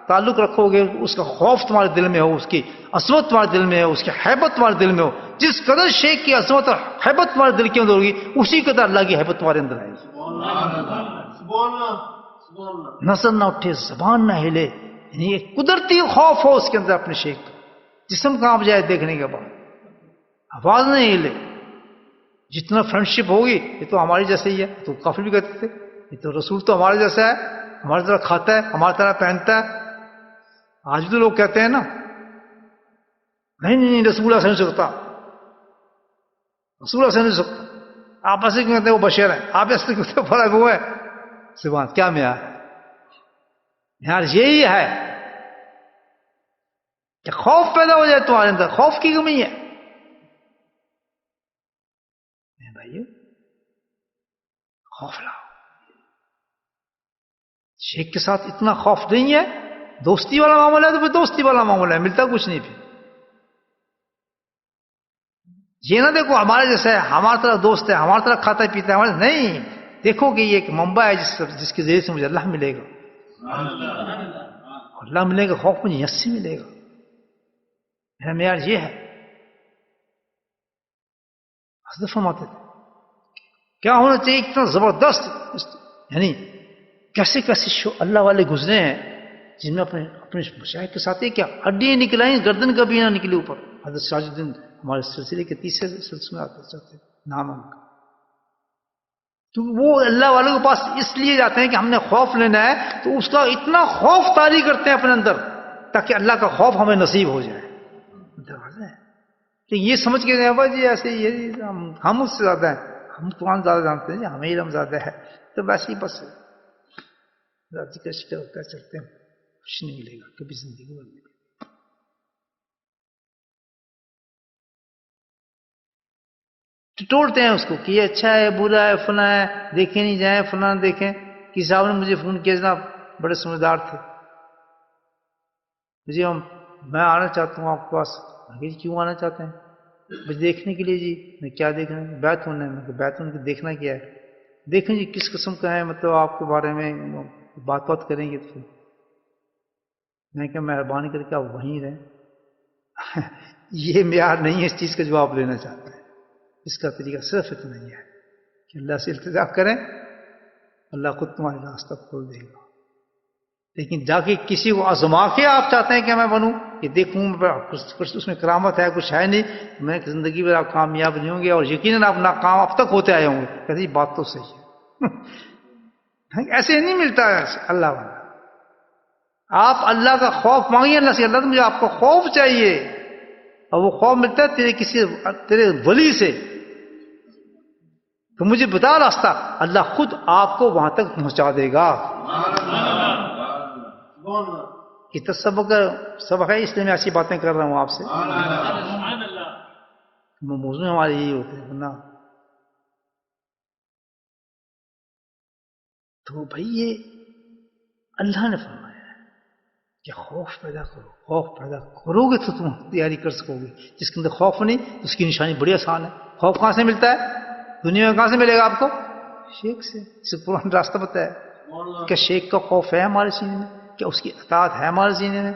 تعلق رکھو گے، اس کا خوف تمہارے دل میں ہو، اس کی عظمت تمہارے دل میں ہو، اس کی حیبت تمہارے دل میں ہو. جس قدر شیخ کی عظمت اور حیبت تمہارے دل کے اندر ہوگی، اسی قدر اللہ کی حیبت تمہارے اندر آئے گی. نظر نہ اٹھے، زبان نہ ہلے، یعنی ایک قدرتی خوف ہو اس کے اندر اپنے شیخ کا. جسم کانپ جائے دیکھنے کے بعد، آواز نہیں ہلے. جتنا فرینڈشپ ہوگی، یہ تو ہماری جیسے ہی ہے، تو کافی بھی کہتے تھے یہ تو رسول تو ہمارے جیسا ہے، ہماری طرح کھاتا ہے، ہماری طرح پہنتا ہے. آج بھی تو لوگ کہتے ہیں نا، نہیں رسول ایسا نہیں سکتا، رسول ایسا نہیں سکتا. آپ ایسے کیوں کہتے ہیں وہ بشر ہے، آپ ایسے کیوں کہتے ہیں فرق وہ ہے؟ سبحان، کیا معیار یار یہی ہے کہ خوف پیدا ہو جائے تمہارے اندر، خوف کی کمی ہے بھائیو، خوف لاؤ. شیخ کے ساتھ اتنا خوف نہیں ہے، دوستی والا معاملہ ہے تو پھر دوستی والا معاملہ ہے، ملتا کچھ نہیں. پھر یہ نہ دیکھو ہمارے جیسا ہے، ہماری طرح دوست ہے، ہماری طرح کھاتا پیتا ہے ہمارے، نہیں، دیکھو کہ یہ ایک منبع ہے جس کے ذریعے سے مجھے اللہ ملے گا، اللہ ملے گا، خوف مجھے یس سے ملے گا. میرا معیار یہ ہے. حضرت فرماتے تھے کیا ہونا چاہیے، اتنا زبردست، یعنی کیسے کیسے اللہ والے گزرے ہیں جن میں اپنے اپنے مشائخ کے ساتھ کیا ہڈیاں نکلائیں، گردن کبھی نہ نکلی اوپر. حضرت سراج الدین ہمارے سلسلے کے تیسرے سلسلے میں آتے چاہتے نام ان کا، تو وہ اللہ والوں کے پاس اس لیے جاتے ہیں کہ ہم نے خوف لینا ہے، تو اس کا اتنا خوف طاری کرتے ہیں اپنے اندر تاکہ اللہ کا خوف ہمیں نصیب ہو جائے. دروازہ ہے کہ یہ سمجھ کے جی ایسے یہ ہم اس سے زیادہ ہیں، ہم قرآن زیادہ جانتے ہیں، ہمیں علم زیادہ ہے، تو ویسے ہی بس ذکر شکر ہوتا چلتے ہیں، کچھ نہیں ملے گا کبھی زندگی میں. ٹوڑتے ہیں اس کو کہ یہ اچھا ہے برا ہے فلاں ہے، دیکھیں نہیں جائیں فلاں دیکھیں. کسی صاحب نے مجھے فون کیا، جناب بڑے سمجھدار تھے، جی میں آنا چاہتا ہوں آپ کے پاس. کیوں آنا چاہتے ہیں؟ بس دیکھنے کے لیے. جی میں کیا دیکھنا ہے؟ بیت ہونا ہے. میں بیت ہونے کے دیکھنا کیا ہے؟ دیکھیں جی کس قسم کا ہے، مطلب آپ کے بارے میں بات کریں گے. تو میں کہ مہربانی کر کے آپ وہیں رہیں. یہ معیار نہیں ہے اس چیز کا جو آپ لینا چاہتے ہیں. اس کا طریقہ صرف اتنا ہی ہے کہ اللہ سے التجا کریں، اللہ خود تمہارے راستہ کھول دے گا. لیکن جا کے کسی کو آزما کے آپ چاہتے ہیں کہ میں بنوں، کہ دیکھوں کچھ اس میں کرامت ہے، کچھ ہے نہیں، میں زندگی میں آپ کامیاب نہیں ہوں گے، اور یقیناً آپ ناکام اب تک ہوتے آئے ہوں گے. کہتے یہ بات تو صحیح ہے. ایسے نہیں ملتا ہے اللہ والا. آپ اللہ کا خوف مانگیے اللہ سے، اللہ تو مجھے آپ کا خوف چاہیے، اور وہ خوف ملتا ہے تیرے ولی سے. تو مجھے بتا راستہ، اللہ خود آپ کو وہاں تک پہنچا دے گا. یہ سبق ہے، اس لیے میں ایسی باتیں کر رہا ہوں آپ سے. موضوع ہمارے یہی ہوتے ہیں ورنہ. تو بھائی یہ اللہ نے فرمایا ہے کہ خوف پیدا کرو، خوف پیدا کرو گے تو تم تیاری کر سکو گے. جس کے اندر خوف نہیں اس کی نشانی بڑی آسان ہے. خوف کہاں سے ملتا ہے دنیا میں؟ کہاں سے ملے گا آپ کو؟ شیخ سے. اسے قرآن راستہ بتایا. کیا شیخ کا خوف ہے ہمارے سینے میں؟ کیا اس کی اطاعت ہے ہمارے سینے میں؟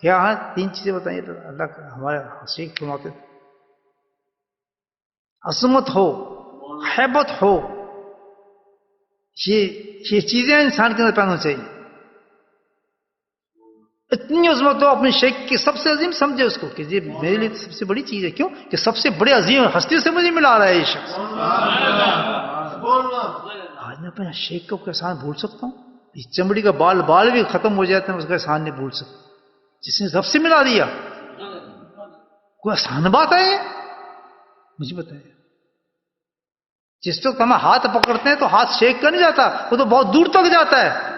کیا ہے؟ 3 چیزیں بتائیے تو اللہ کا ہمارے شیخ فرماتے تھے عظمت ہو، ہیبت ہو، یہ چیزیں انسان کے اندر پیدا ہونی چاہیے. اتنی عظمت ہو اپنے شیخ کی سب سے عظیم سمجھے اس کو کہ یہ میرے لیے سب سے بڑی چیز ہے. کیوں کہ سب سے بڑے عظیم ہستی سے مجھے ملا رہا ہے یہ شخص. آج میں اپنے شیخ کو احسان بھول سکتا ہوں؟ یہ چمڑی کا بال بھی ختم ہو جاتے ہیں اس کا احسان نہیں بھول سکتا. جس نے رب سے ملا دیا، کوئی آسان بات ہے یہ؟ مجھے بتائیے. جس وقت ہمیں ہاتھ پکڑتے ہیں تو ہاتھ شیک کر نہیں جاتا، وہ تو بہت دور تک جاتا ہے.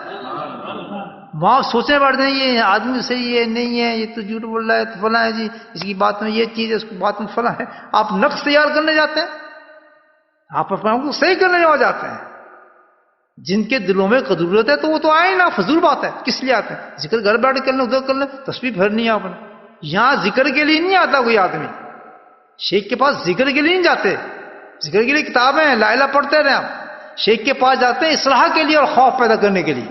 وہاں سوچنے پڑتے ہیں یہ آدمی صحیح ہے نہیں ہے، یہ تو جھوٹ بول رہا ہے، تو فلاں ہے جی، اس کی بات میں یہ چیز ہے، اس کی بات میں فلاں ہے. آپ نقص تیار کرنے جاتے ہیں، آپ اپنے کو صحیح کرنے جاتے ہیں. جن کے دلوں میں قدورت ہے تو وہ تو آئے نا، فضول بات ہے. کس لیے آتے ہیں؟ ذکر گھر بیٹھ کر لیں، ادھر کر لیں، تسبیح پھیرنی ہے آپ نے. یہاں ذکر کے لیے نہیں آتا کوئی آدمی. شیخ کے پاس ذکر کے لیے نہیں جاتے. ذکر کے لیے کتابیں ہیں، لا الہ پڑھتے رہے آپ. شیخ کے پاس جاتے ہیں اصلاح کے لیے اور خوف پیدا کرنے کے لیے.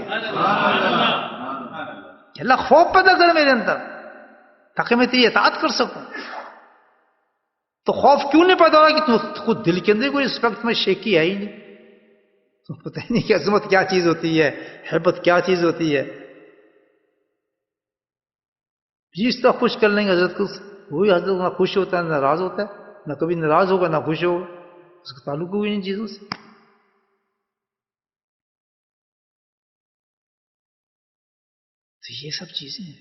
اللہ خوف پیدا کر میرے اندر تاکہ میں تیری اطاعت کر سکوں. تو خوف کیوں نہیں پیدا ہو رہا؟ کہ تم خود دل کے اندر کوئی رسپیکٹ میں شیخ کی ہے ہی نہیں. تم پتہ ہی نہیں کہ عظمت کیا چیز ہوتی ہے، ہیبت کیا چیز ہوتی ہے. جس طرح خوش کر لیں گے حضرت کو، وہی حضرت نہ خوش ہوتا ہے نہ ناراض ہوتا ہے، نہ کبھی ناراض ہوگا نہ خوش ہوگا. اس کا تعلق ہوئی ان چیزوں سے. تو یہ سب چیزیں ہیں.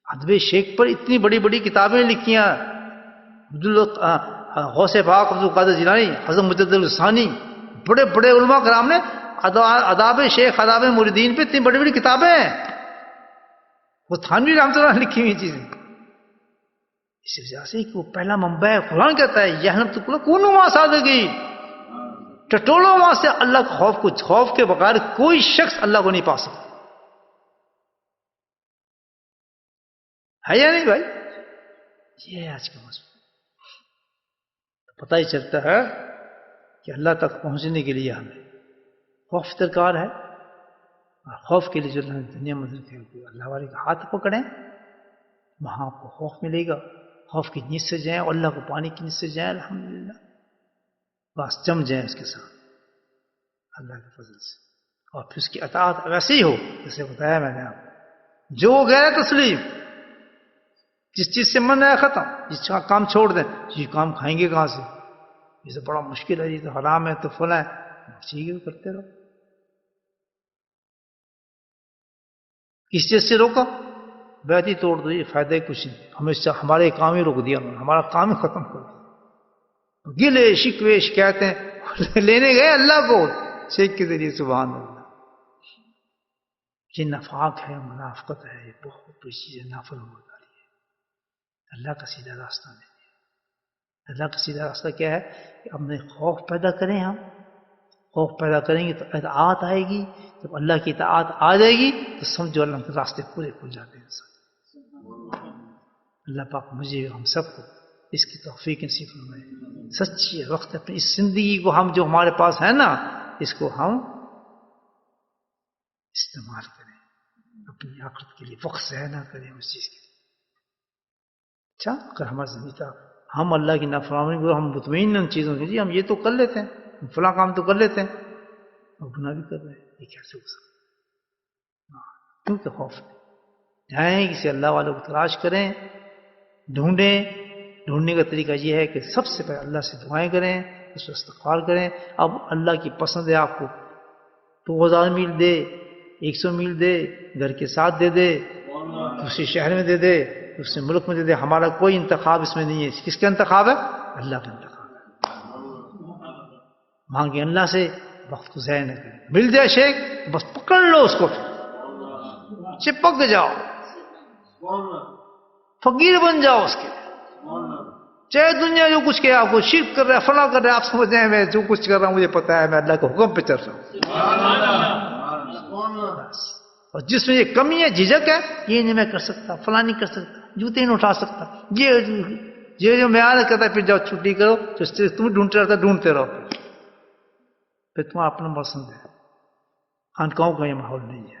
ادب شیخ پر اتنی بڑی بڑی کتابیں لکھی ہیں. غوث پاک عبد القادر جیلانی، حضرت مجدد الثانی، بڑے بڑے علماء کرام نے آداب شیخ، آداب مریدین پہ اتنی بڑی بڑی کتابیں ہیں، وہ تھانوی رحمۃ اللہ نے لکھی ہوئی چیزیں. اس وجہ سے کہ وہ پہلا منبع ہے. قرآن کہتا ہے یحنب کونوا مع صادقین، ٹٹولوں وہاں سے اللہ کے خوف کو، خوف کے بغیر کوئی شخص اللہ کو نہیں پا سکتا. ہے یا نہیں بھائی؟ یہ ہے آج کا موضوع. پتہ ہی چلتا ہے کہ اللہ تک پہنچنے کے لیے ہمیں خوف درکار ہے. اور خوف کے لیے جو اللہ نے دنیا میں ذکر کیا، اللہ والے کا ہاتھ پکڑیں، وہاں آپ کو خوف ملے گا. خوف کی نیت سے جائیں اور اللہ کو پانے کی نیت سے جائیں، الحمدللہ بس جم جائیں اس کے ساتھ اللہ کے فضل سے. اور پھر اس کی اطاعت ویسے ہی ہو جیسے بتایا میں نے آپ کو. جو غیر تسلیم، جس چیز سے من ہے ختم، جس کا کام چھوڑ دیں، یہ کام کھائیں گے کہاں سے، یہ تو بڑا مشکل ہے، یہ تو حرام ہے، تو فلاں ہے، ٹھیک ہے کرتے رہو. کس چیز سے روکا؟ بیعت ہی توڑ دو، یہ فائدہ ہی کچھ نہیں. ہمیں ہمارے کام ہی روک دیا، ہمارا کام ہی ختم کر دیا. گلے شکوے شکایتیں لینے گئے اللہ کو شیخ کے ذریعے. سبحان اللہ. یہ نفاق ہے، منافقت ہے، یہ بہت بڑی چیز ہے، نافرمانی ہے. اللہ کا سیدھا راستہ نہیں. اللہ کا سیدھا راستہ کیا ہے کہ اپنے خوف پیدا کریں. ہم خوف پیدا کریں گے تو اطاعت آئے گی. جب اللہ کی اطاعت آ جائے گی تو سمجھو اللہ کے راستے پورے کھل جاتے ہیں. اللہ پاک مجھے ہم سب کو اس کی توفیق نصیب فرمائے. سچی وقت اپنی اس زندگی کو ہم جو ہمارے پاس ہے نا، اس کو ہم استعمال کریں اپنی آخرت کے لیے. وقت ضائع نہ کریں اس چیز کے لیے. اچھا اگر ہمارا زندگی تھا ہم اللہ کی نافرمانی کو ہم مطمئن ان چیزوں کے، جی ہم یہ تو کر لیتے ہیں، فلاں کام تو کر لیتے ہیں، اور گناہ بھی کر رہے ہیں، یہ کیسے ہو سکتا؟ کیونکہ خوف ہے. جائیں کسی اللہ والوں کو تلاش کریں، ڈھونڈیں. ڈھونڈنے کا طریقہ یہ ہے کہ سب سے پہلے اللہ سے دعائیں کریں، اس سے استغفار کریں. اب اللہ کی پسند ہے آپ کو 2000 میل دے، 100 میل دے، گھر کے ساتھ دے دے، دوسرے شہر میں دے دے، دوسرے ملک میں دے دے. ہمارا کوئی انتخاب اس میں نہیں ہے. کس کا انتخاب ہے؟ اللہ کا انتخاب ہے. مانگے اللہ سے، وقت کو ضائع نہ کریں. مل جائے شیخ بس پکڑ لو اس کو، پھر چپک جاؤ، فقیر بن جاؤ اس کے. چاہے دنیا جو کچھ کہے، آپ کو شرک کر رہا ہے، فلاں کر رہا ہے، آپ سمجھ جائیں میں جو کچھ کر رہا ہوں مجھے پتا ہے، میں اللہ کے حکم پہ چل رہا ہوں. اور جس میں یہ کمی ہے، جھجک ہے، یہ نہیں میں کر سکتا، فلاں نہیں کر سکتا، جوتے نہیں اٹھا سکتا، یہ جو معیار کہتا ہے پھر جاؤ چھٹی کرو، تو تم ڈھونڈتے رہتا، ڈھونڈتے رہو. پھر تمہارا اپنا پسند ہے. خانقاہوں کا یہ ماحول نہیں ہے.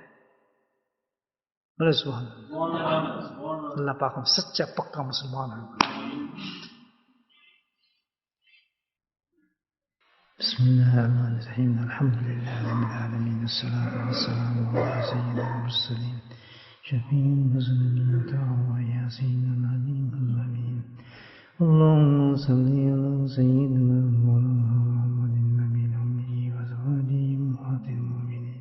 سبحان اللہ. اللہ پاک ہم سچا پکا مسلمان ہیں. بسم اللہ الرحمن الرحیم. الحمد للہ رب العالمین، والصلاة والسلام علی سید المرسلین شفیع المذنبین یاسین العلیم الامین. اللهم صل على سيدنا محمد النبي الأمي وأزواجه أمهات المؤمنين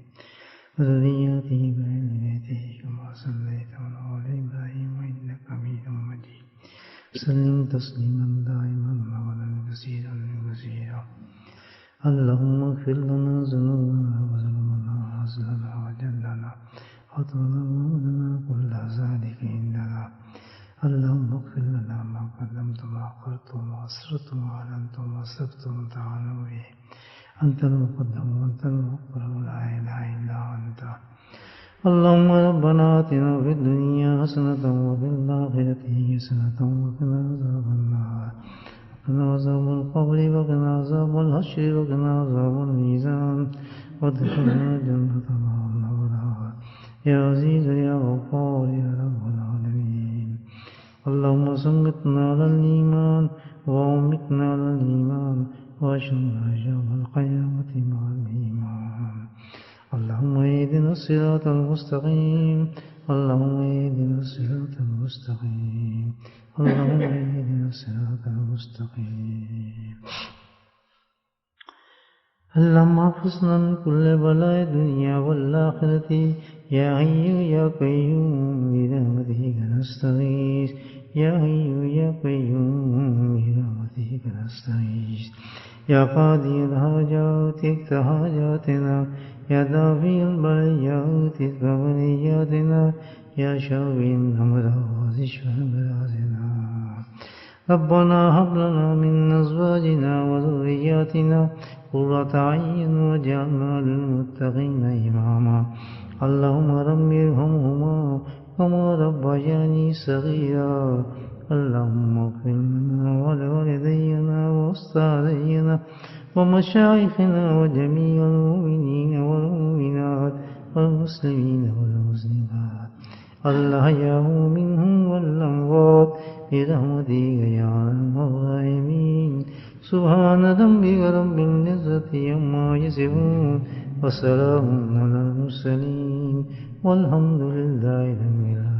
وذرياته وأهل بيته كما صليت على آل إبراهيم إنك حميد مجيد. وسلم تسليما دائما أبدا كثيرا كثيرا. اللهم اغفر لنا ذنوبنا وذنوبنا وأزلنا وجلنا وطلبنا كل ذلك عندنا. اللهم اغفر لنا ما قدمت وما أخرت وما أسررت وما أعلنت وما أسرفت وأنت أعلم به. أنت المقدم وأنت المؤخر ولا إله إلا أنت. اللهم ربنا آتنا في الدنيا حسنة وفي الآخرة حسنة وقنا عذاب النار، وقنا عذاب القبر، وقنا عذاب الحشر، وقنا عذاب الميزان، وادخلنا جنة مع الأبرار يا عزيز يا غفار يا رب العالمين. اللهم صلنا على الإيمان وأمتنا على الإيمان وأشرنا يوم القيامة مع الإيمان. اللهم اهدنا الصراط المستقيم، اللهم اهدنا الصراط المستقيم، اللهم اهدنا الصراط المستقيم. اللهم احفظنا من كل بلاء الدنيا والآخرة يا حي يا قيوم برحمتك نستغيث يا حي يا قيوم برحمتك نستغيث يا قاضي الحاجات اقض حاجاتنا يا دافع البليات ادفع بلياتنا يا شافي الأمراض اشف أمراضنا ربنا هب لنا من أزواجنا وذرياتنا قرة أعين واجعلنا للمتقين إماما اللهم رب ارحمهما كما ربياني صغيرا اللهم اغفر لنا ولوالدينا وأستاذينا ومشايخنا وجميع المؤمنين والمؤمنات والمسلمين والمسلمات الأحياء منهم والأموات برحمتك يا أرحم الراحمين سبحان ربك رب العزة عما يصفون وسلام على المرسلين والحمد لله رب العالمين.